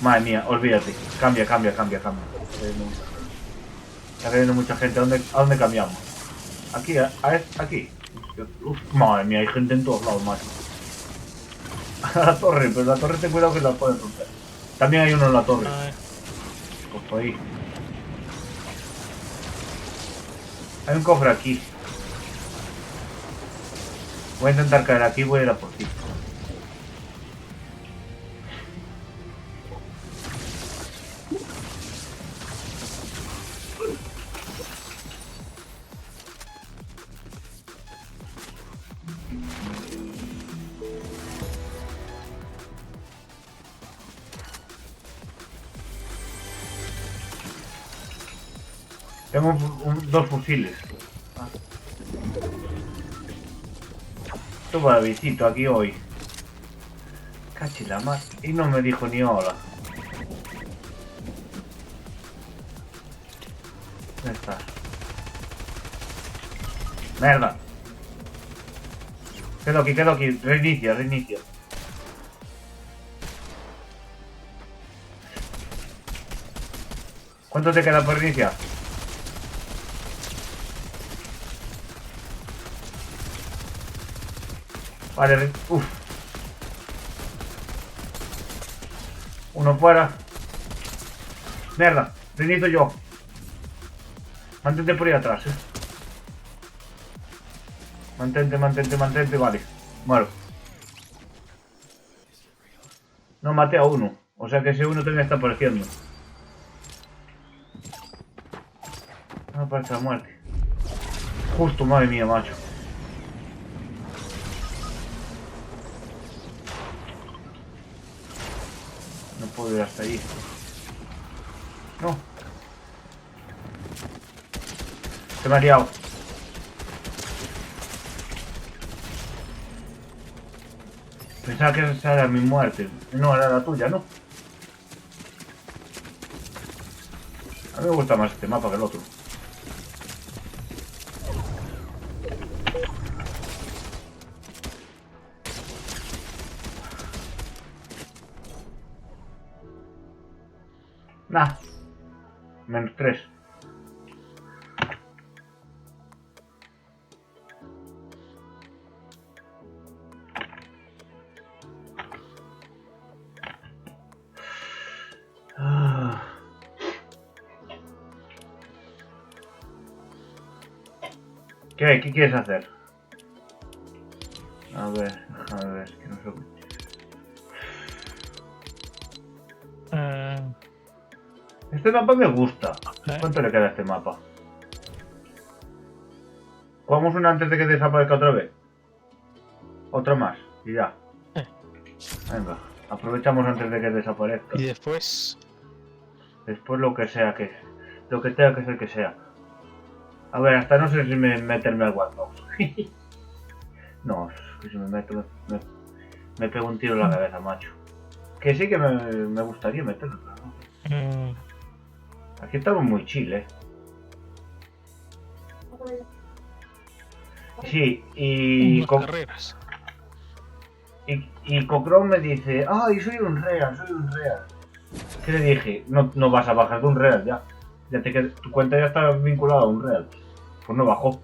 [SPEAKER 1] Madre mía, olvídate. Cambia. Está cayendo mucha gente. ¿A dónde cambiamos? Aquí, aquí. Uf, madre mía, hay gente en todos lados, macho. A la torre, pero la torre ten cuidado que la pueden romper. También hay uno en la torre.
[SPEAKER 2] Ay,
[SPEAKER 1] Pues por ahí. Hay un cofre aquí. Voy a intentar caer aquí, voy a ir a por ti. Tengo dos fusiles. Toma visito aquí hoy. Cachi la madre. Y no me dijo ni hola. ¿Dónde estás? ¡Merda! Quedo aquí. Reinicia. ¿Cuánto te queda por iniciar? Vale, uff. Uno fuera. Mierda, reinicio yo. Mantente por ahí atrás, Mantente, vale. Muero. No maté a uno. O sea que ese uno también está apareciendo. No aparece la muerte. Justo, madre mía, macho. No puedo ir hasta allí. No. Se me ha liado. Pensaba que esa era mi muerte. No, era la tuya, ¿no? A mí me gusta más este mapa que el otro. Nah. -3. ¿Qué quieres hacer? A ver, que no sé. Este mapa me gusta. ¿Cuánto le queda a este mapa? ¿Jugamos una antes de que desaparezca otra vez? Otra más, y ya. Venga, aprovechamos antes de que desaparezca.
[SPEAKER 2] y después...
[SPEAKER 1] Después lo que sea que... Lo que tenga que ser que sea. A ver, hasta no sé si meterme al Watch. No, que si me meto... Me pego un tiro en la cabeza, macho. Que sí que me gustaría meterlo, pero no. Aquí estamos muy chill, Sí, y...
[SPEAKER 2] carreras.
[SPEAKER 1] Y Cochrome me dice, ¡ay, soy un real! ¿Qué le dije? No vas a bajar de un real ya. Tu cuenta ya está vinculada a un real. Pues no bajó.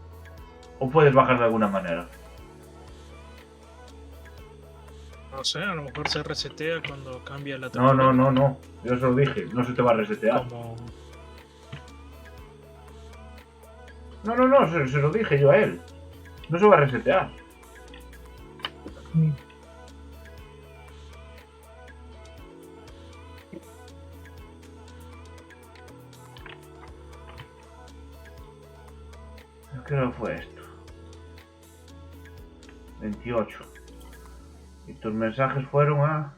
[SPEAKER 1] O puedes bajar de alguna manera.
[SPEAKER 2] No sé, a lo mejor se resetea cuando cambia la
[SPEAKER 1] No. Yo se lo dije, no se te va a resetear.
[SPEAKER 2] Como...
[SPEAKER 1] No, se lo dije yo a él. No se va a resetear. ¿Qué hora fue esto? 28. Y tus mensajes fueron a...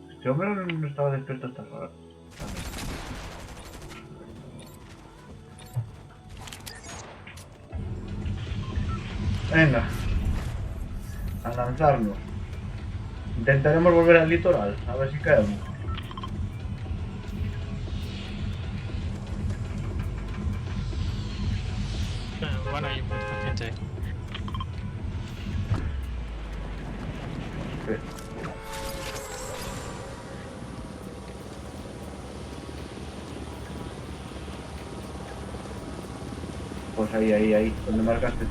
[SPEAKER 1] Este hombre no estaba despierto hasta ahora. Venga. A lanzarnos. Intentaremos volver al litoral. A ver si caemos.
[SPEAKER 2] Bueno, hay mucha gente ahí.
[SPEAKER 1] Sí. Pues ahí, donde marcaste.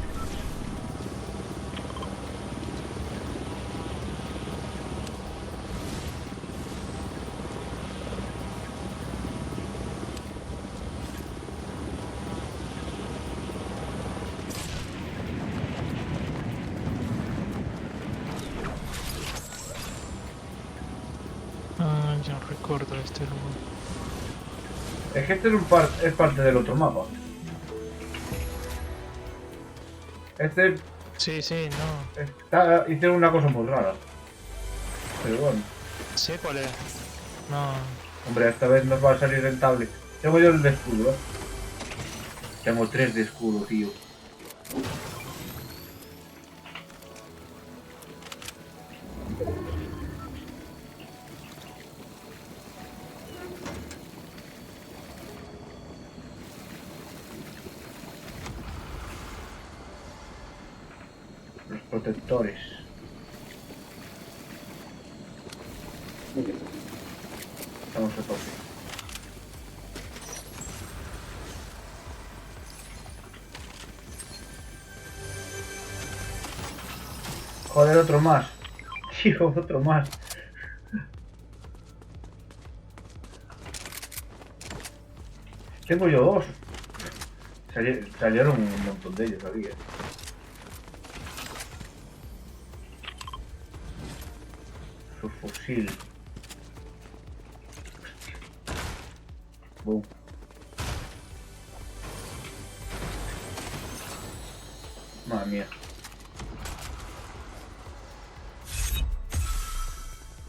[SPEAKER 2] Ah, ya recuerdo este lugar.
[SPEAKER 1] Es que este es parte del otro mapa. Este
[SPEAKER 2] Sí, sí, no.
[SPEAKER 1] hicieron una cosa muy rara. Pero bueno.
[SPEAKER 2] Sé cuál es. No.
[SPEAKER 1] Hombre, esta vez nos va a salir rentable. Tengo yo el de escudo, ¿eh? Tengo 3 de escudo, tío. Los protectores. Estamos a tope. Joder, otro más. Tío, otro más. Tengo yo 2. Salieron un montón de ellos, había. Su fusil. Boom. Madre mía.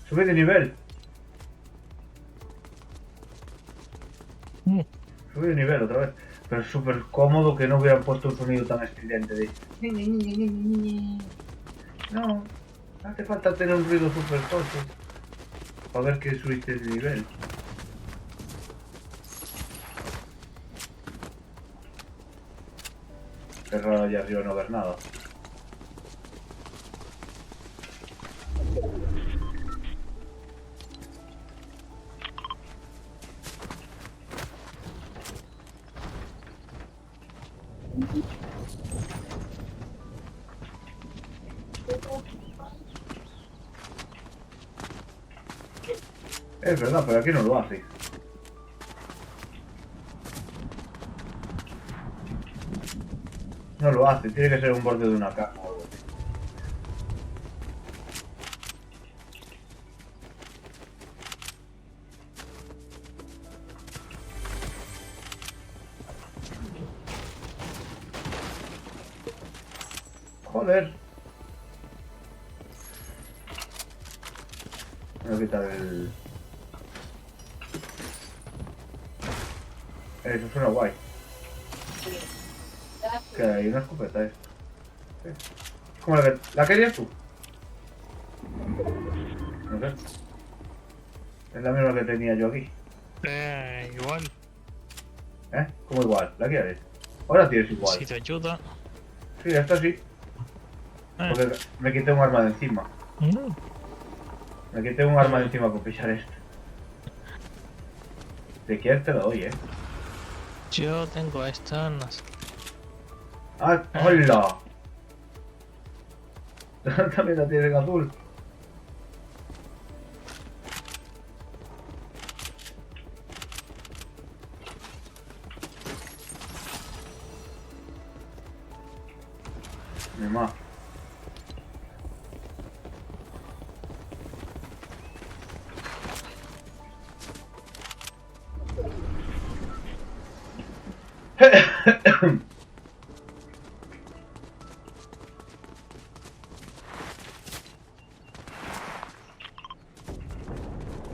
[SPEAKER 1] Sube de nivel. Sube de nivel otra vez. Pero es súper cómodo que no hubieran puesto un sonido tan estridente de... No, hace falta tener un ruido súper tonto para ver que subiste de nivel. Es raro allá arriba no ver nada. Es verdad, pero aquí no lo hace. No lo hace, tiene que ser un borde de una caja o algo así. Joder. Voy a quitar el... Eso suena guay. Que hay una escopeta, Sí. ¿Cómo la querías tú? No sé. Es la misma que tenía yo aquí.
[SPEAKER 2] Igual.
[SPEAKER 1] ¿Eh? ¿Cómo igual? ¿La quieres? Ahora tienes igual.
[SPEAKER 2] Si te ayuda.
[SPEAKER 1] Sí, esta sí. Porque me quité un arma de encima. Me quité un arma de encima con pillar esto. Si quieres te lo doy,
[SPEAKER 2] Yo tengo esta, no sé.
[SPEAKER 1] ¡Ah! ¡Hola! También la tienes en azul. Mi mamá.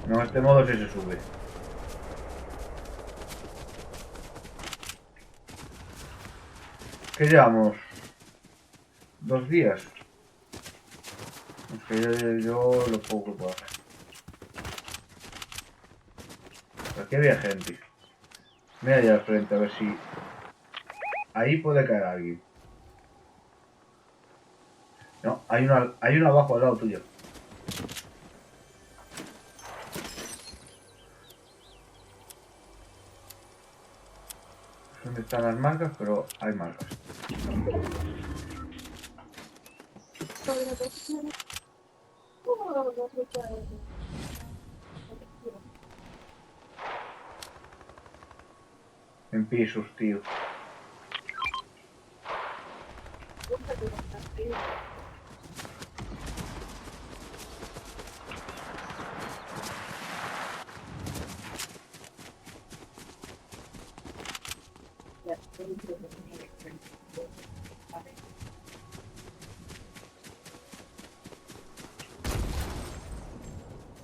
[SPEAKER 1] No, de este modo sí se sube. ¿Qué llevamos? 2 días. Es que yo lo poco que puedo hacer. Aquí había gente. Mira allá al frente, a ver si... Ahí puede caer alguien. No, hay una abajo al lado tuyo. ¿Dónde están las marcas? Pero hay marcas. En pisos, tío.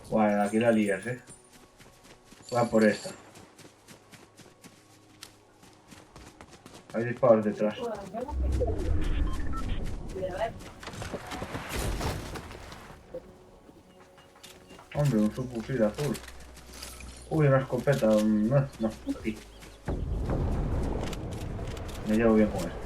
[SPEAKER 1] Bueno, aquí la lías, Voy a por esta. Hay disparos detrás. Hombre, un subfusil azul. Uy, una escopeta. No, aquí. Me llevo bien con esto.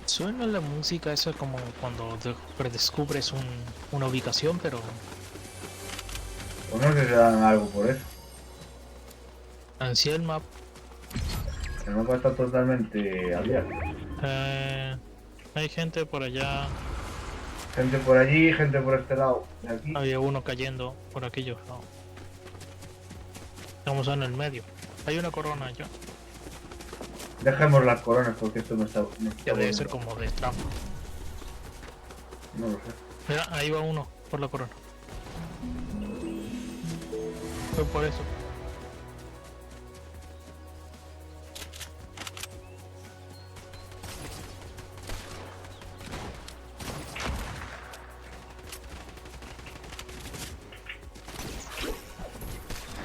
[SPEAKER 2] Suena la música esa como cuando redescubres una ubicación, pero
[SPEAKER 1] O no sé si dan algo por eso.
[SPEAKER 2] en el map
[SPEAKER 1] El mapa está totalmente abierto.
[SPEAKER 2] hay gente por allá,
[SPEAKER 1] Gente por allí, gente por este lado. De aquí.
[SPEAKER 2] había uno cayendo por aquello. No. Estamos en el medio. Hay una corona allá.
[SPEAKER 1] Dejemos las coronas porque esto no está...
[SPEAKER 2] Ya debe ser como de trampa.
[SPEAKER 1] No lo sé.
[SPEAKER 2] Mira, ahí va uno por la corona. Fue por eso.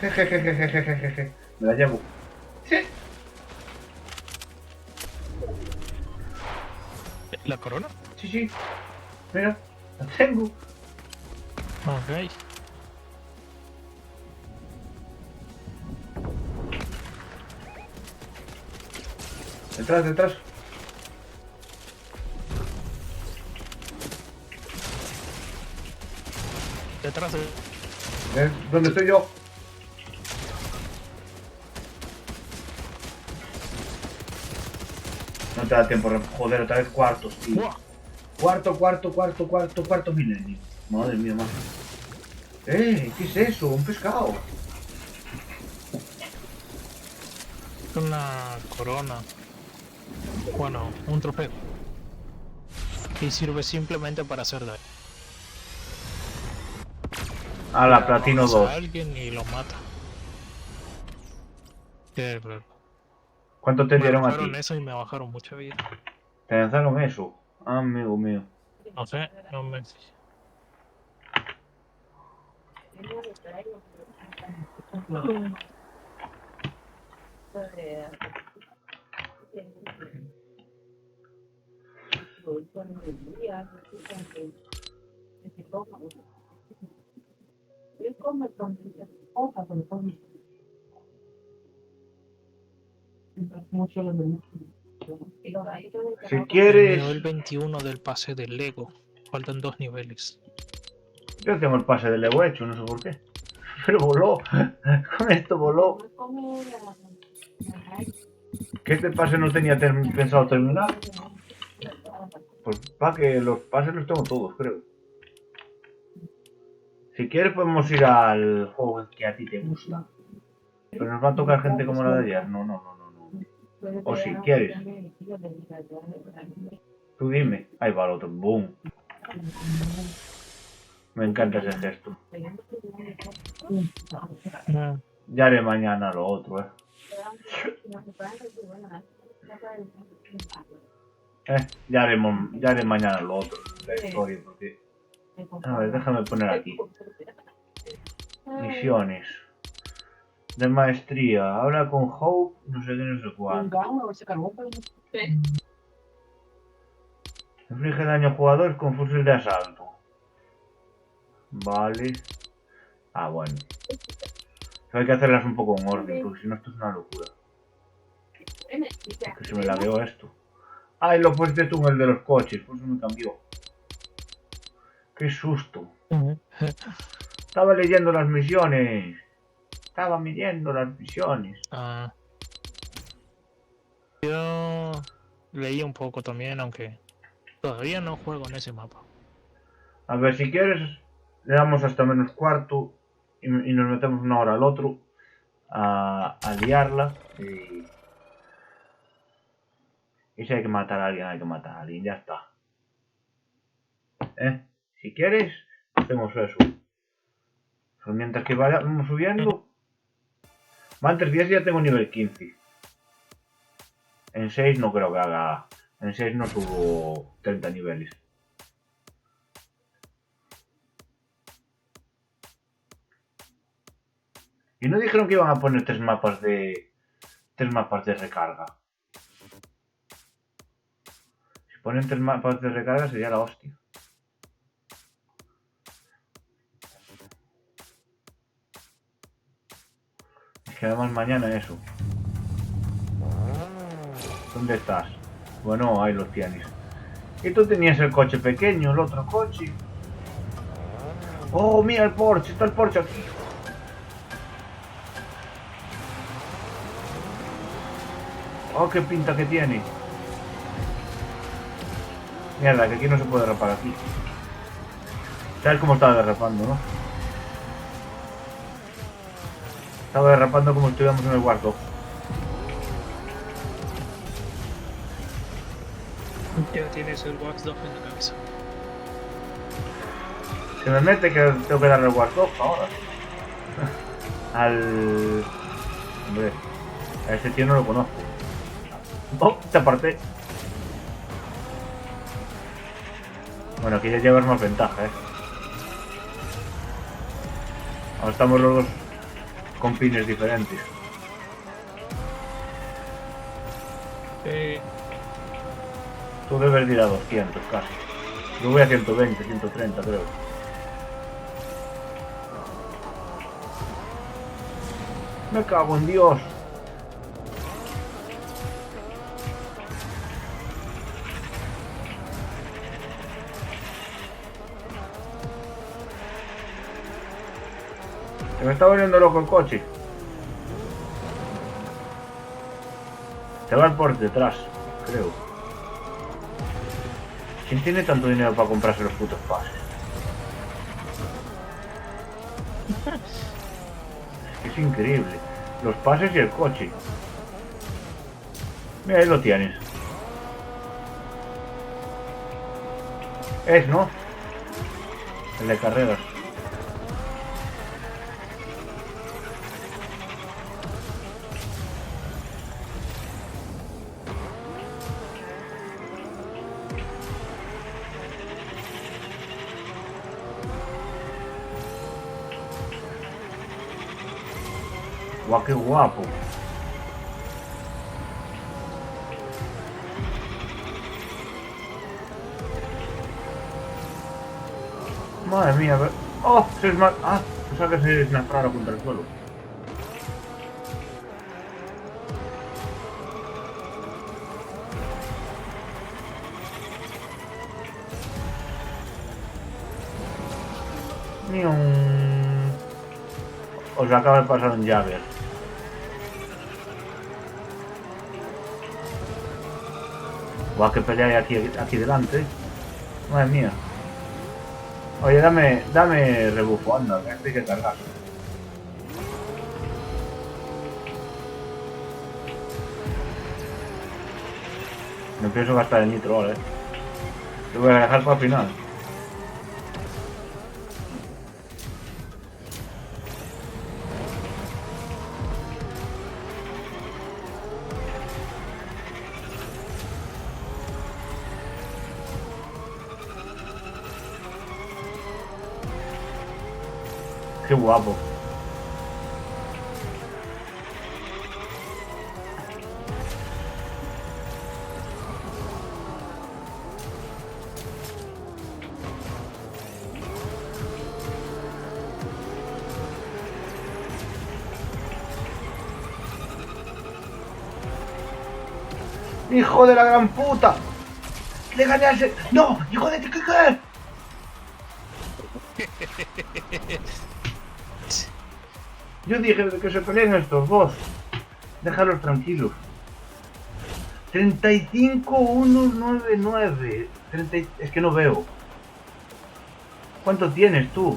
[SPEAKER 1] Jejejejejejeje. Me la llevo. Sí.
[SPEAKER 2] ¿La corona?
[SPEAKER 1] Sí, sí. Mira, la tengo.
[SPEAKER 2] Ok.
[SPEAKER 1] Detrás, detrás.
[SPEAKER 2] Detrás de...
[SPEAKER 1] ¿Dónde estoy yo? No te da tiempo, joder, otra vez cuartos, tío.
[SPEAKER 2] ¡Buah!
[SPEAKER 1] Cuarto milenio. Madre mía, madre. ¿Qué es eso? Un pescado.
[SPEAKER 2] Una corona. Bueno, un trofeo. Y sirve simplemente para hacer daño.
[SPEAKER 1] A la platino
[SPEAKER 2] Matas a
[SPEAKER 1] 2.
[SPEAKER 2] alguien y lo mata. Qué raro.
[SPEAKER 1] ¿Cuánto te
[SPEAKER 2] Me
[SPEAKER 1] dieron a ti?
[SPEAKER 2] bajaron eso y me bajaron mucha vida.
[SPEAKER 1] ¿Te lanzaron eso? Amigo mío.
[SPEAKER 2] No sé, no me...
[SPEAKER 1] Si
[SPEAKER 2] El
[SPEAKER 1] quieres...
[SPEAKER 2] nivel 21 del pase del Lego. Faltan 2 niveles.
[SPEAKER 1] Yo tengo el pase de Lego hecho, no sé por qué. Pero voló. Con esto voló. ¿Que este pase no tenía pensado terminar? Pues para que los pases los tengo todos, creo. Si quieres podemos ir al juego que a ti te gusta. Pero nos va a tocar gente como la de ayer. No. O si quieres. Tú dime. Ahí va el otro. Boom. Me encanta ese gesto. Ya haré mañana lo otro, Ya haré mañana lo otro, la historia, porque... A ver, déjame poner aquí. Misiones. De maestría. Habla con Hope, no sé qué, no sé cuánto. Inflige daño a jugadores con fusil de asalto. Vale. Ah, bueno. Pero hay que hacerlas un poco en orden, porque si no esto es una locura. Que se me lagueó esto. Ay, lo pusiste tú en el de los coches, por eso me cambió. Qué susto. Estaba leyendo las misiones. Estaba midiendo las misiones.
[SPEAKER 2] Ah, yo leí un poco también, aunque todavía no juego en ese mapa.
[SPEAKER 1] A ver, si quieres, le damos hasta menos cuarto y nos metemos una hora al otro a liarla. Y si hay que matar a alguien, hay que matar a alguien, ya está. Si quieres, hacemos eso. Pero mientras que vayamos subiendo... Antes 10 ya tengo nivel 15. En 6 no creo que haga... En 6 no subo 30 niveles. Y no dijeron que iban a poner 3 mapas de... 3 mapas de recarga. Si ponen 3 mapas de recarga sería la hostia. Es que además mañana eso. ¿Dónde estás? Bueno, ahí los tienes. Y tú tenías el coche pequeño, el otro coche. Oh, mira el Porsche, está el Porsche aquí. Oh, qué pinta que tiene. Mierda, que aquí no se puede derrapar aquí. ¿Sabes cómo estaba derrapando, no? Estaba derrapando como si estuviéramos en el cuarto.
[SPEAKER 2] Ya tienes el Watch Dogs en la cabeza.
[SPEAKER 1] Se me mete que tengo que darle el Watchdog ahora. Al... Hombre, a ese tío no lo conozco. Oh, te aparté. Bueno, aquí ya llevas más ventaja, Ahora estamos los dos con pines diferentes. Tú debes ir a 200 casi. Yo voy a 120, 130 creo. Me cago en Dios. Se me está volviendo loco el coche. Se va por detrás, creo. ¿Quién tiene tanto dinero para comprarse los putos pases? Es increíble. Los pases y el coche. Mira, ahí lo tienes. Es, ¿no? El de carreras. Guau, qué guapo. Madre mía, pero... ¡Oh! Se es más... Ah, pensaba que se desnastrara contra el suelo. Os acaba de pasar un Jagger. Guau, que pelea hay aquí delante. Madre mía. Oye, dame rebufo, anda, que hay que cargar. No pienso gastar el nitro ahora, Lo voy a dejar para el final. Qué guapo. ¡Hijo de la gran puta! ¡Le gané al ¡No! ¡Hijo de qué! Yo dije que se peleen estos dos. Déjalos tranquilos. 35-199. Es que no veo. ¿Cuánto tienes tú?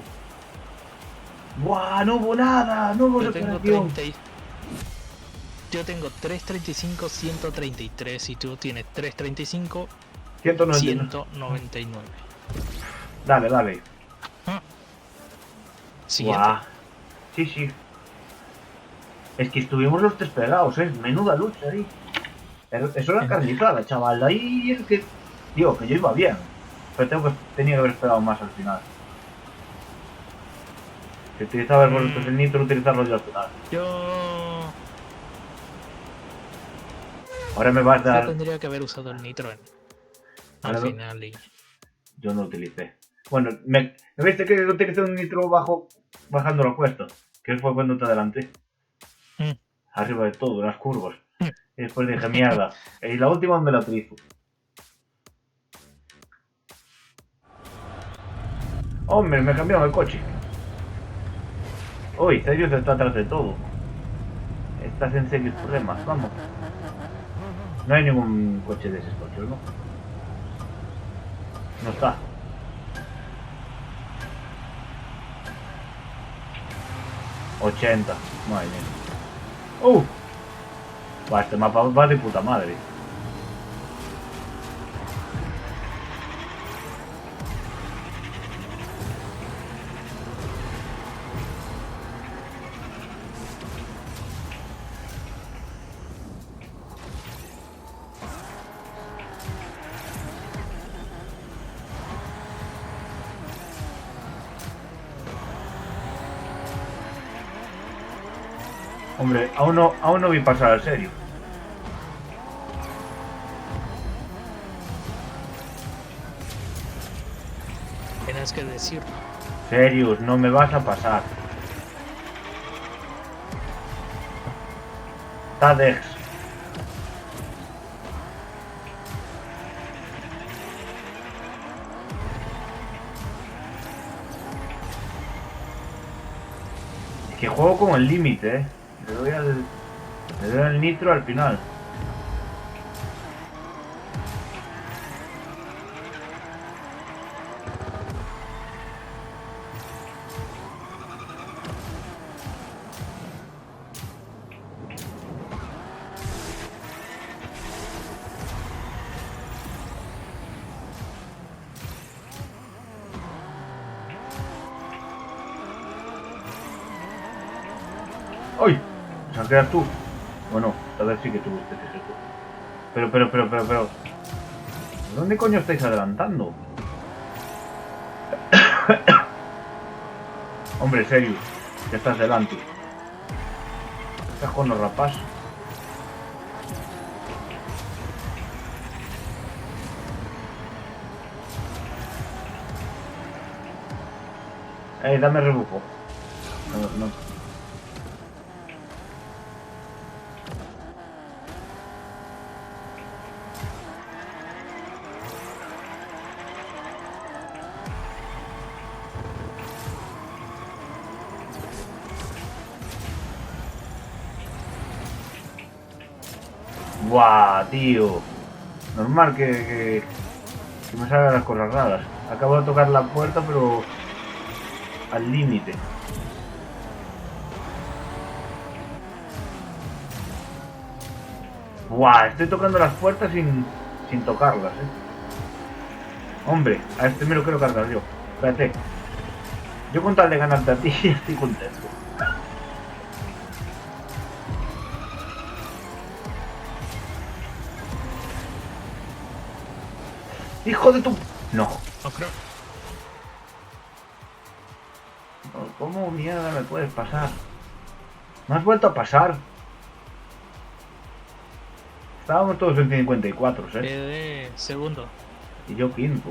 [SPEAKER 1] ¡Buah! No hubo nada. No hubo
[SPEAKER 2] Yo tengo
[SPEAKER 1] separación.
[SPEAKER 2] 30 y- Yo tengo 335, 133 y tú tienes 335,
[SPEAKER 1] 199.
[SPEAKER 2] 199.
[SPEAKER 1] Dale, dale.
[SPEAKER 2] Siguiente.
[SPEAKER 1] Buah. Sí, sí. Es que estuvimos los tres pegados, menuda lucha ahí. Eso era carnizada, chaval. Ahí el que... Digo, que yo iba bien. Pero tenía que haber esperado más al final. Si utilizaba el nitro, utilizarlo yo al final.
[SPEAKER 2] Yo
[SPEAKER 1] Ahora me vas a dar...
[SPEAKER 2] tendría que haber usado el nitro al
[SPEAKER 1] Ahora no-
[SPEAKER 2] final y...
[SPEAKER 1] Yo no utilicé. Bueno, ¿me viste que utilicé un nitro bajando la cuesta? Que fue cuando te adelanté. Arriba de todo, en las curvas. Y después dije, mierda. Y la última donde la utilizo. Hombre, me cambiaron el coche. Uy, Serious está atrás de todo. Estás en serios problemas, vamos. No hay ningún coche de esos coches, ¿no? No está. $80, madre mía. Va, este mapa va de puta madre. Hombre, aún no vi pasar al serio.
[SPEAKER 2] Tienes que decirlo.
[SPEAKER 1] Serious, no me vas a pasar. Tadex. Es que juego como el límite, Le doy al nitro al final. ¡Ay! ¿Pensabas que eras tú? Bueno, tal vez sí que tuviste que ser tú. Pero... ¿Dónde coño estáis adelantando? Hombre, serio, que estás delante. Estás con los rapaz. Dame rebufo. No. Buah, tío. Normal que me salgan las cosas raras. Acabo de tocar la puerta, pero al límite. Buah, estoy tocando las puertas sin tocarlas, Hombre, a este me lo quiero cargar yo. Espérate. Yo con tal de ganarte a ti estoy contento. ¡Hijo de tu...! No.
[SPEAKER 2] No creo.
[SPEAKER 1] ¿Cómo mierda me puedes pasar? ¿Me has vuelto a pasar? Estábamos todos en 54, ¿eh?
[SPEAKER 2] Quedé segundo.
[SPEAKER 1] Y yo quinto.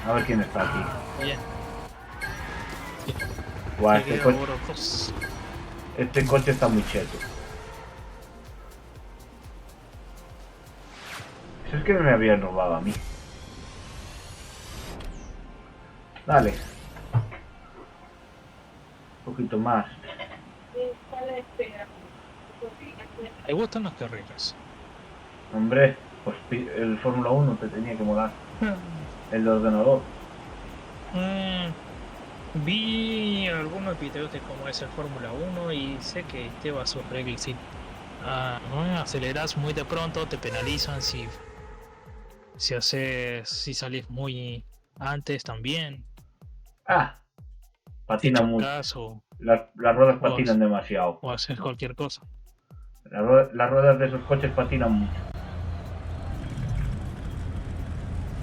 [SPEAKER 1] A ver quién está aquí.
[SPEAKER 2] Bien.
[SPEAKER 1] Guau,
[SPEAKER 2] Llegué a oro 2.
[SPEAKER 1] este coche está muy cheto. Si es que me habían robado a mí. Dale. Un poquito más.
[SPEAKER 2] ¿Te gustan las carreras?
[SPEAKER 1] Hombre, pues el Fórmula 1 te tenía que molar. El de ordenador.
[SPEAKER 2] Vi algunos videos de cómo es el Fórmula 1 y sé que lleva sus reglas. Si aceleras muy de pronto, te penalizan. Si salís muy antes también.
[SPEAKER 1] Ah,
[SPEAKER 2] Si
[SPEAKER 1] patina mucho.
[SPEAKER 2] chocas
[SPEAKER 1] Las ruedas
[SPEAKER 2] o
[SPEAKER 1] patinan demasiado.
[SPEAKER 2] o haces cualquier cosa.
[SPEAKER 1] Las ruedas de esos coches patinan mucho.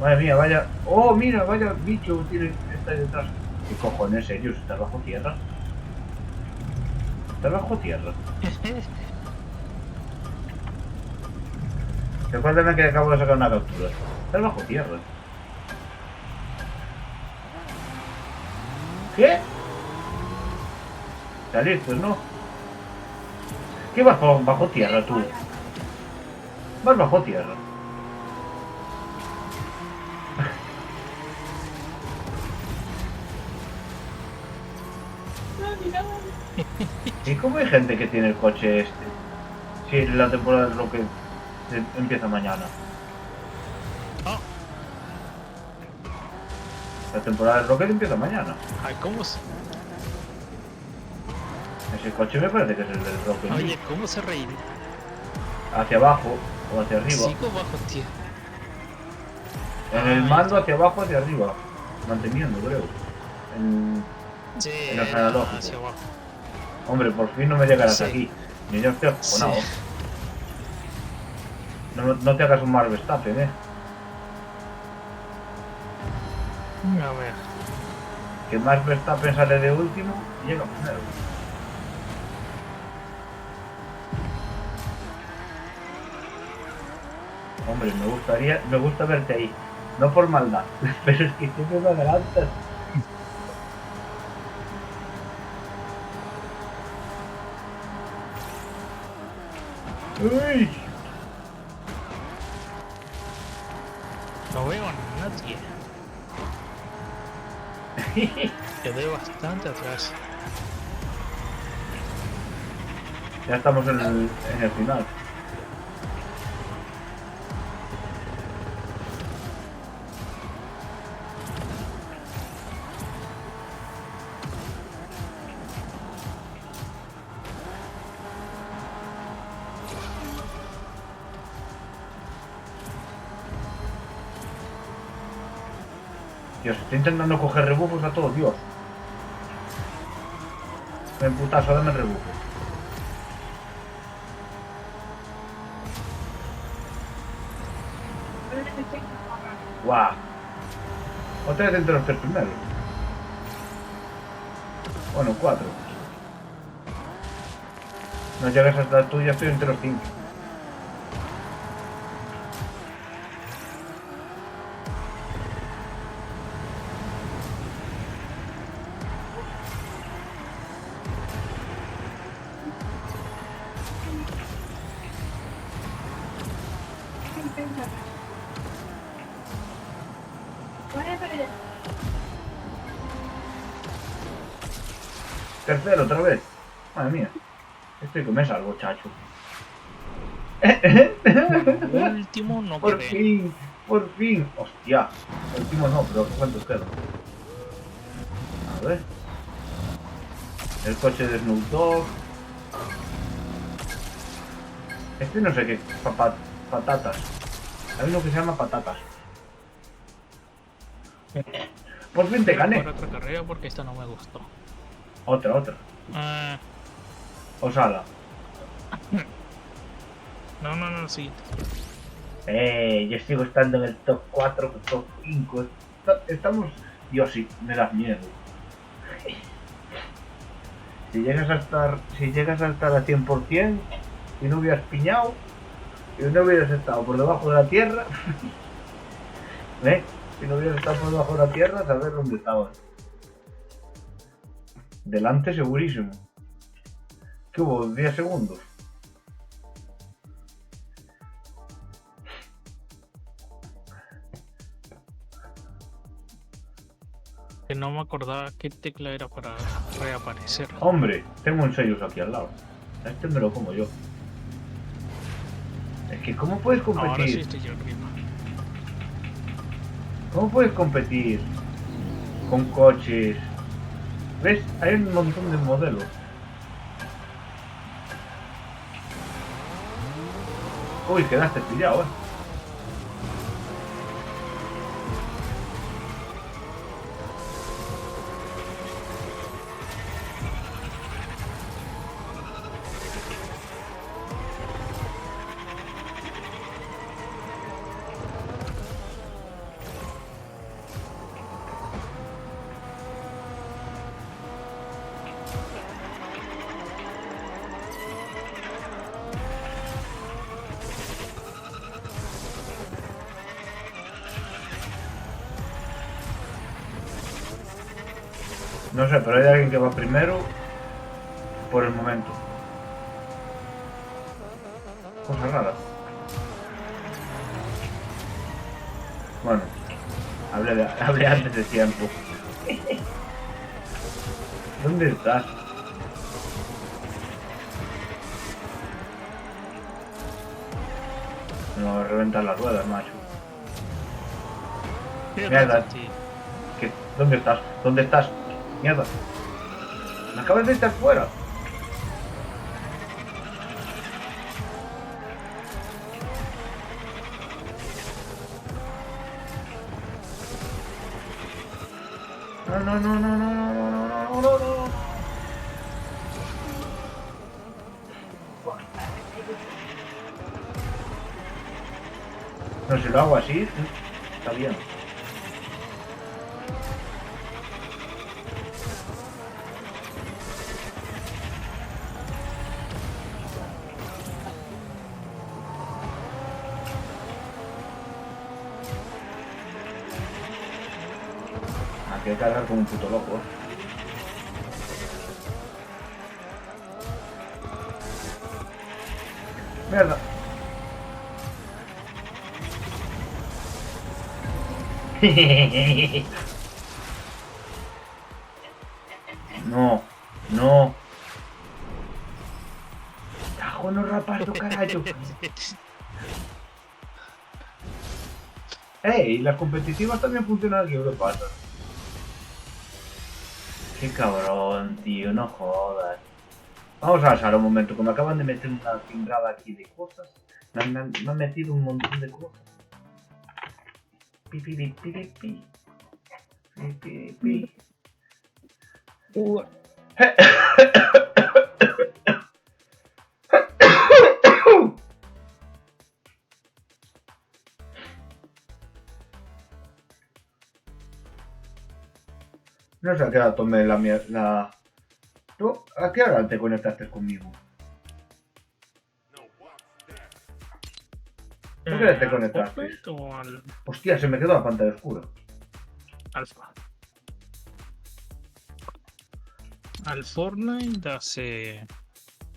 [SPEAKER 1] Madre mía, vaya... ¡Oh, mira! Vaya bicho tiene está ahí detrás. ¿Qué cojones, ellos? ¿Estás bajo tierra? ¿Estás bajo tierra? Recuérdame que acabo de sacar una captura. ¿Estás bajo tierra? ¿Qué? Saliste, ¿no? ¿Qué vas bajo tierra tú? Vas bajo tierra. ¿Y cómo hay gente que tiene el coche este? Si la temporada de Rocket empieza mañana.
[SPEAKER 2] Oh,
[SPEAKER 1] La temporada de Rocket empieza mañana.
[SPEAKER 2] ay,
[SPEAKER 1] Ese coche me parece que es el del Rocket.
[SPEAKER 2] oye, ¿cómo se reír?
[SPEAKER 1] Hacia abajo o hacia arriba.
[SPEAKER 2] Sigo bajo tierra.
[SPEAKER 1] En el mando hacia abajo o hacia arriba. Manteniendo, creo.
[SPEAKER 2] Sí,
[SPEAKER 1] En los analógicos.
[SPEAKER 2] hacia abajo.
[SPEAKER 1] Hombre, por fin no me llegarás
[SPEAKER 2] Sí.
[SPEAKER 1] aquí. Ni yo estoy acojonado.
[SPEAKER 2] Sí.
[SPEAKER 1] No te hagas un Max Verstappen,
[SPEAKER 2] A ver.
[SPEAKER 1] Que Max Verstappen sale de último y llega primero. Hombre, me gusta verte ahí. No por maldad, pero es que siempre me adelantas. ¡Uy!
[SPEAKER 2] No veo a nadie. Quedé bastante atrás.
[SPEAKER 1] Ya estamos en el final. Dios, estoy intentando coger rebufos a todos, Dios. Ven putazo, dame rebufo. Guau. Otra vez entre los tres primeros. Bueno, 4. No llegas hasta la tuya, estoy entre los 5. Tercero otra vez. Madre mía. Estoy que me salgo, chacho.
[SPEAKER 2] Último no
[SPEAKER 1] Por
[SPEAKER 2] quedé.
[SPEAKER 1] fin, por fin. Hostia. Último no, pero ¿cuántos quedan? A ver. El coche de Snoop Dogg. Este no sé qué. Patatas. Hay uno que se llama patatas. Por fin te
[SPEAKER 2] Voy a
[SPEAKER 1] gané.
[SPEAKER 2] jugar otra carrera porque esta no me gustó.
[SPEAKER 1] Otra.
[SPEAKER 2] Ah,
[SPEAKER 1] Osala.
[SPEAKER 2] no, siguiente.
[SPEAKER 1] Yo sigo estando en el top 4, top 5. Estamos... Dios, sí, me das miedo. Si llegas a estar al 100% y no hubieras piñado y no hubieras estado por debajo de la tierra, ¿eh? Si no hubieras estado por debajo de la tierra, saber dónde estabas. Delante segurísimo. ¿Qué hubo? 10 segundos.
[SPEAKER 2] Que no me acordaba qué tecla era para reaparecer.
[SPEAKER 1] Hombre, tengo un sellos aquí al lado. Este me lo como yo. Es que ¿cómo puedes competir?
[SPEAKER 2] Ahora sí estoy yo arriba.
[SPEAKER 1] ¿Cómo puedes competir con coches? ¿Ves? Hay un montón de modelos. Uy, quedaste pillado, eh. No sé, pero hay alguien que va primero por el momento. Cosa rara. Bueno, hablé antes de tiempo. ¿Dónde estás? No, reventar las ruedas, macho. Mierda. ¿Dónde estás? ¿Dónde estás? Mierda. Me acabas de estar fuera. No. No, si lo hago así, está bien. Hay que cargar como un puto loco, ¿eh? Mierda. No. Tajo no rapazo, carajo. Ey, las competitivas también funcionan aquí, ¿qué pasa? Qué cabrón, tío, no jodas. Vamos a pasar un momento, que me acaban de meter una timbrada aquí de cosas. Me han metido un montón de cosas. Pi. No sé a qué hora tomé la... ¿Tú a qué hora te conectaste conmigo? ¿Tú qué hora te conectaste?
[SPEAKER 2] ¿O al
[SPEAKER 1] Hostia, se me quedó la pantalla oscura.
[SPEAKER 2] Alfa? Al Fortnite hace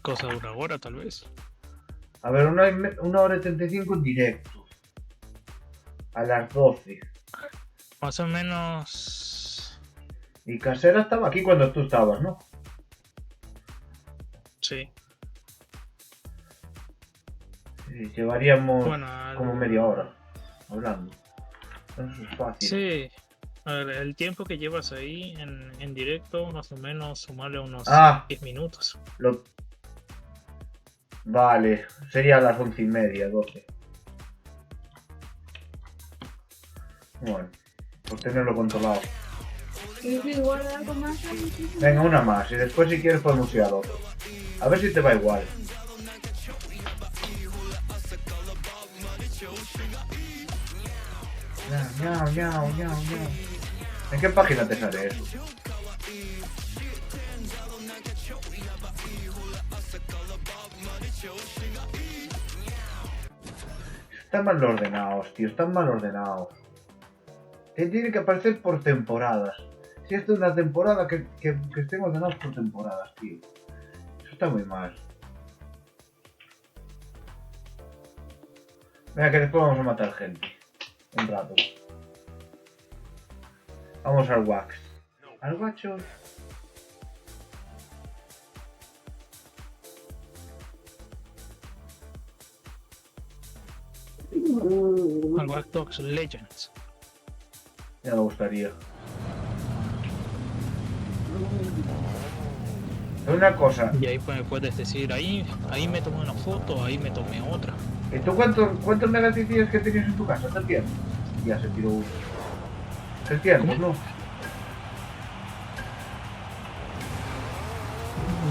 [SPEAKER 2] cosa de una hora tal vez.
[SPEAKER 1] A ver, 1 hora y 35 en directo. A las 12.
[SPEAKER 2] Más o menos.
[SPEAKER 1] Y Casera estaba aquí cuando tú estabas, ¿no?
[SPEAKER 2] Sí.
[SPEAKER 1] Llevaríamos
[SPEAKER 2] Bueno,
[SPEAKER 1] como media hora hablando. Eso es fácil.
[SPEAKER 2] sí. A ver, el tiempo que llevas ahí en directo, más o menos, sumarle unos 10 minutos.
[SPEAKER 1] Vale, sería a las 11:30, 12. Bueno, por tenerlo controlado. Venga, una más, y después si quieres podemos ir al otro. A ver si te va igual. Ñau, ñau, ñau, ñau. ¿En qué página te sale eso? Están mal ordenados, tío, están mal ordenados. Que tiene que aparecer por temporadas. Si esto es una temporada, que estén ordenados por temporadas, tío. Eso está muy mal. Venga, que después vamos a matar gente. Un rato. Vamos al wax. Al guacho.
[SPEAKER 2] Al Watch Dogs Legends.
[SPEAKER 1] Ya me gustaría. Una cosa.
[SPEAKER 2] Y ahí puedes decir, ahí me tomé una foto, ahí me tomé otra.
[SPEAKER 1] ¿Y tú cuántos megas tienes que tenías en tu casa? ¿Te entiendes? Ya se tiró uno. ¿Te entiendes, no?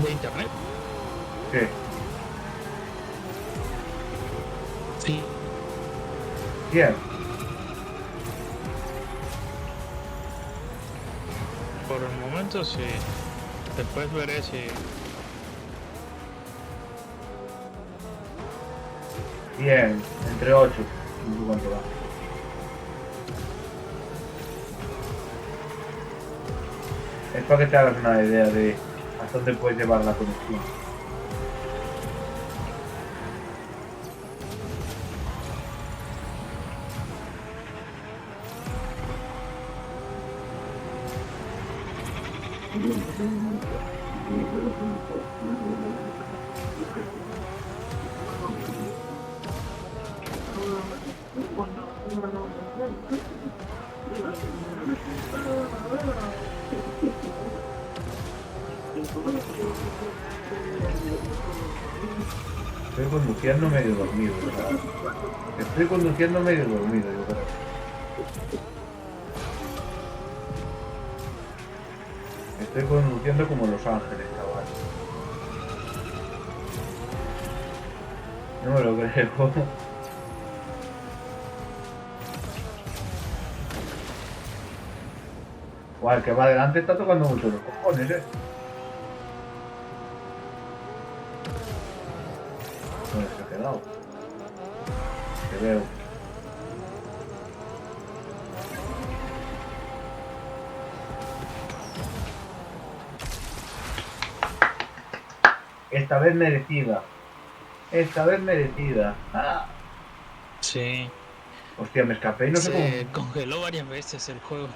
[SPEAKER 2] ¿De internet?
[SPEAKER 1] ¿Qué?
[SPEAKER 2] Sí.
[SPEAKER 1] ¿Quién?
[SPEAKER 2] Por el momento sí. Después veré si...
[SPEAKER 1] Bien, entre 8. No sé cuánto va. Es para que te hagas una idea de hasta dónde puedes llevar la conexión. Estoy conduciendo medio dormido, ¿verdad? Estoy conduciendo medio dormido, yo creo. Estoy conduciendo como Los Ángeles, chaval. No me lo creo. Guau, el que va adelante está tocando mucho los cojones, ¿Dónde se ha quedado? Te veo. Esta vez merecida. Esta vez merecida. ¡Ah!
[SPEAKER 2] Sí.
[SPEAKER 1] Hostia, me escapé y no sé
[SPEAKER 2] Se
[SPEAKER 1] cómo.
[SPEAKER 2] congeló varias veces el juego.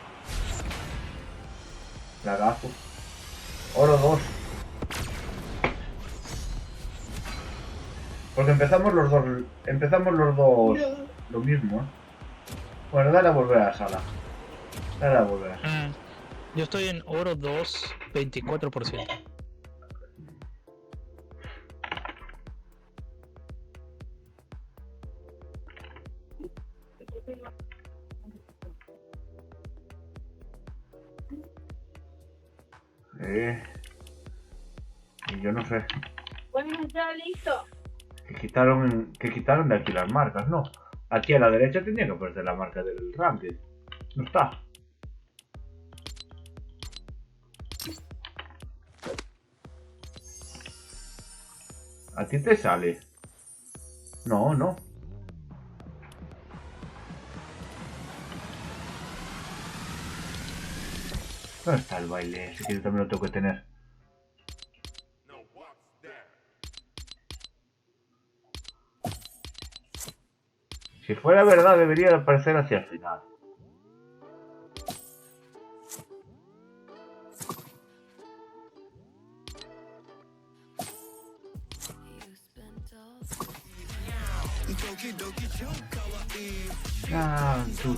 [SPEAKER 1] Lagazo. Oro 2. Porque empezamos los dos lo mismo, ¿eh? Bueno, dale a volver a la sala. Dale a volver.
[SPEAKER 2] Yo estoy en oro 2, 24%.
[SPEAKER 1] Y yo no sé.
[SPEAKER 4] Bueno, ya listo.
[SPEAKER 1] Que quitaron de aquí las marcas, ¿no? Aquí a la derecha tenía que ponerse la marca del ranking. No está. ¿A ti te sale? No, no. ¿Dónde está el baile? Ese que yo también lo tengo que tener. Si fuera verdad, debería aparecer hacia el final. Ah, tu.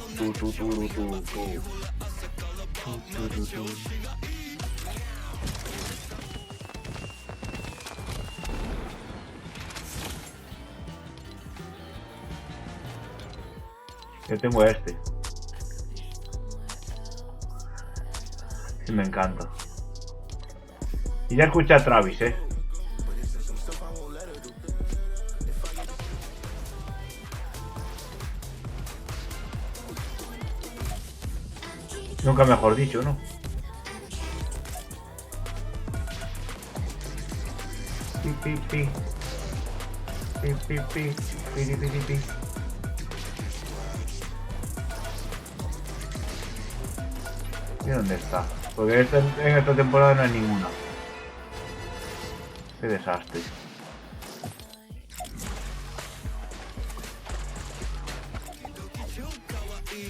[SPEAKER 1] Yo tengo este. Sí, me encanta. Y ya escuché a Travis, Nunca mejor dicho, ¿no? Pi, pi, pi. Pi, pi, pi. Pi, pi, pi, pi. ¿Y dónde está? Porque en esta temporada no hay ninguna. Qué desastre.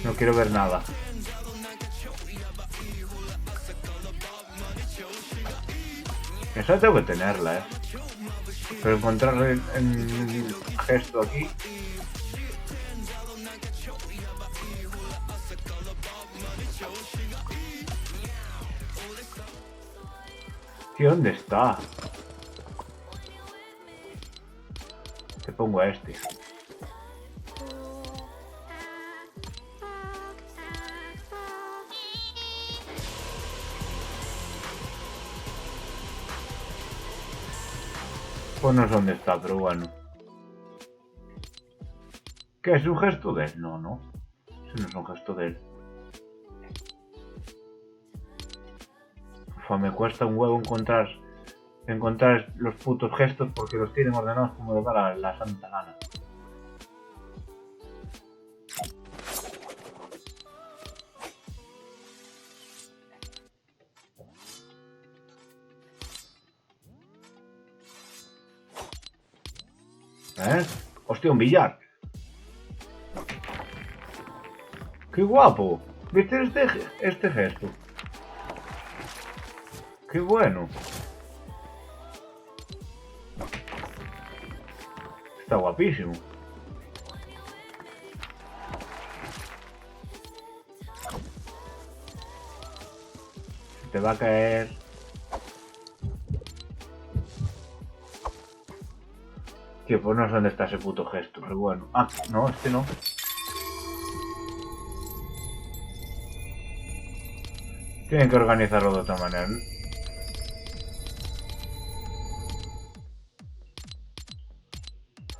[SPEAKER 1] No quiero ver nada. Esa tengo que tenerla, Pero encontrar el gesto aquí. Tío, ¿dónde está? Te pongo a este. Pues no sé dónde está, pero bueno. ¿Qué es un gesto de él? No, no. Eso no es un gesto de él. Uf, me cuesta un huevo encontrar los putos gestos porque los tienen ordenados como de para la santa gana. Hostia, un billar. ¡Qué guapo! ¿Viste este gesto? ¡Qué bueno! Está guapísimo. Se te va a caer. Tío, pues no sé dónde está ese puto gesto, pero bueno. Ah, no, este no. Tienen que organizarlo de otra manera, ¿no?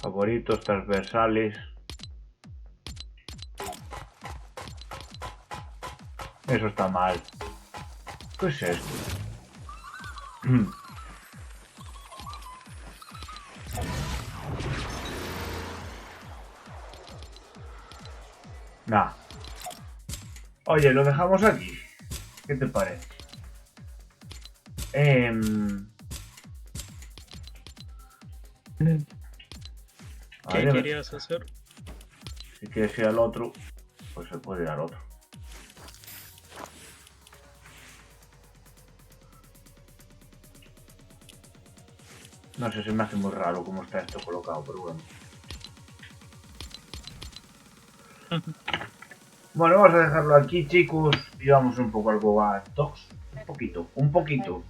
[SPEAKER 1] Favoritos, transversales. Eso está mal. ¿Qué es esto? Nah. Oye, lo dejamos aquí. ¿Qué te parece?
[SPEAKER 2] ¿Qué
[SPEAKER 1] Vale,
[SPEAKER 2] querías hacer?
[SPEAKER 1] si quieres ir al otro, pues se puede ir al otro. No sé, se me hace muy raro cómo está esto colocado, pero bueno. Bueno, vamos a dejarlo aquí, chicos, y vamos un poco al Boba Dogs. Un poquito.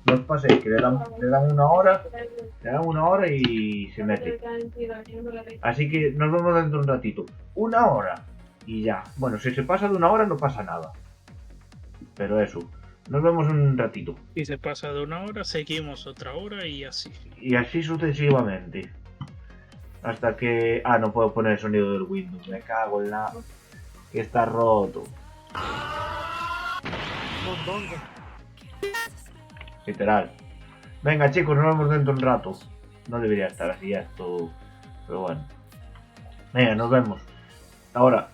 [SPEAKER 1] No os paséis, que le dan una hora y se mete. Así que nos vemos dentro de un ratito. Una hora y ya. Bueno, si se pasa de una hora no pasa nada. Pero eso, nos vemos en un ratito.
[SPEAKER 2] Si se pasa de una hora, seguimos otra hora y así.
[SPEAKER 1] Y así sucesivamente. Hasta que... Ah, no puedo poner el sonido del Windows. Me cago en la... Que está roto. Literal. Venga, chicos, nos vemos dentro de un rato. No debería estar así esto. Pero bueno. Venga, nos vemos. Ahora.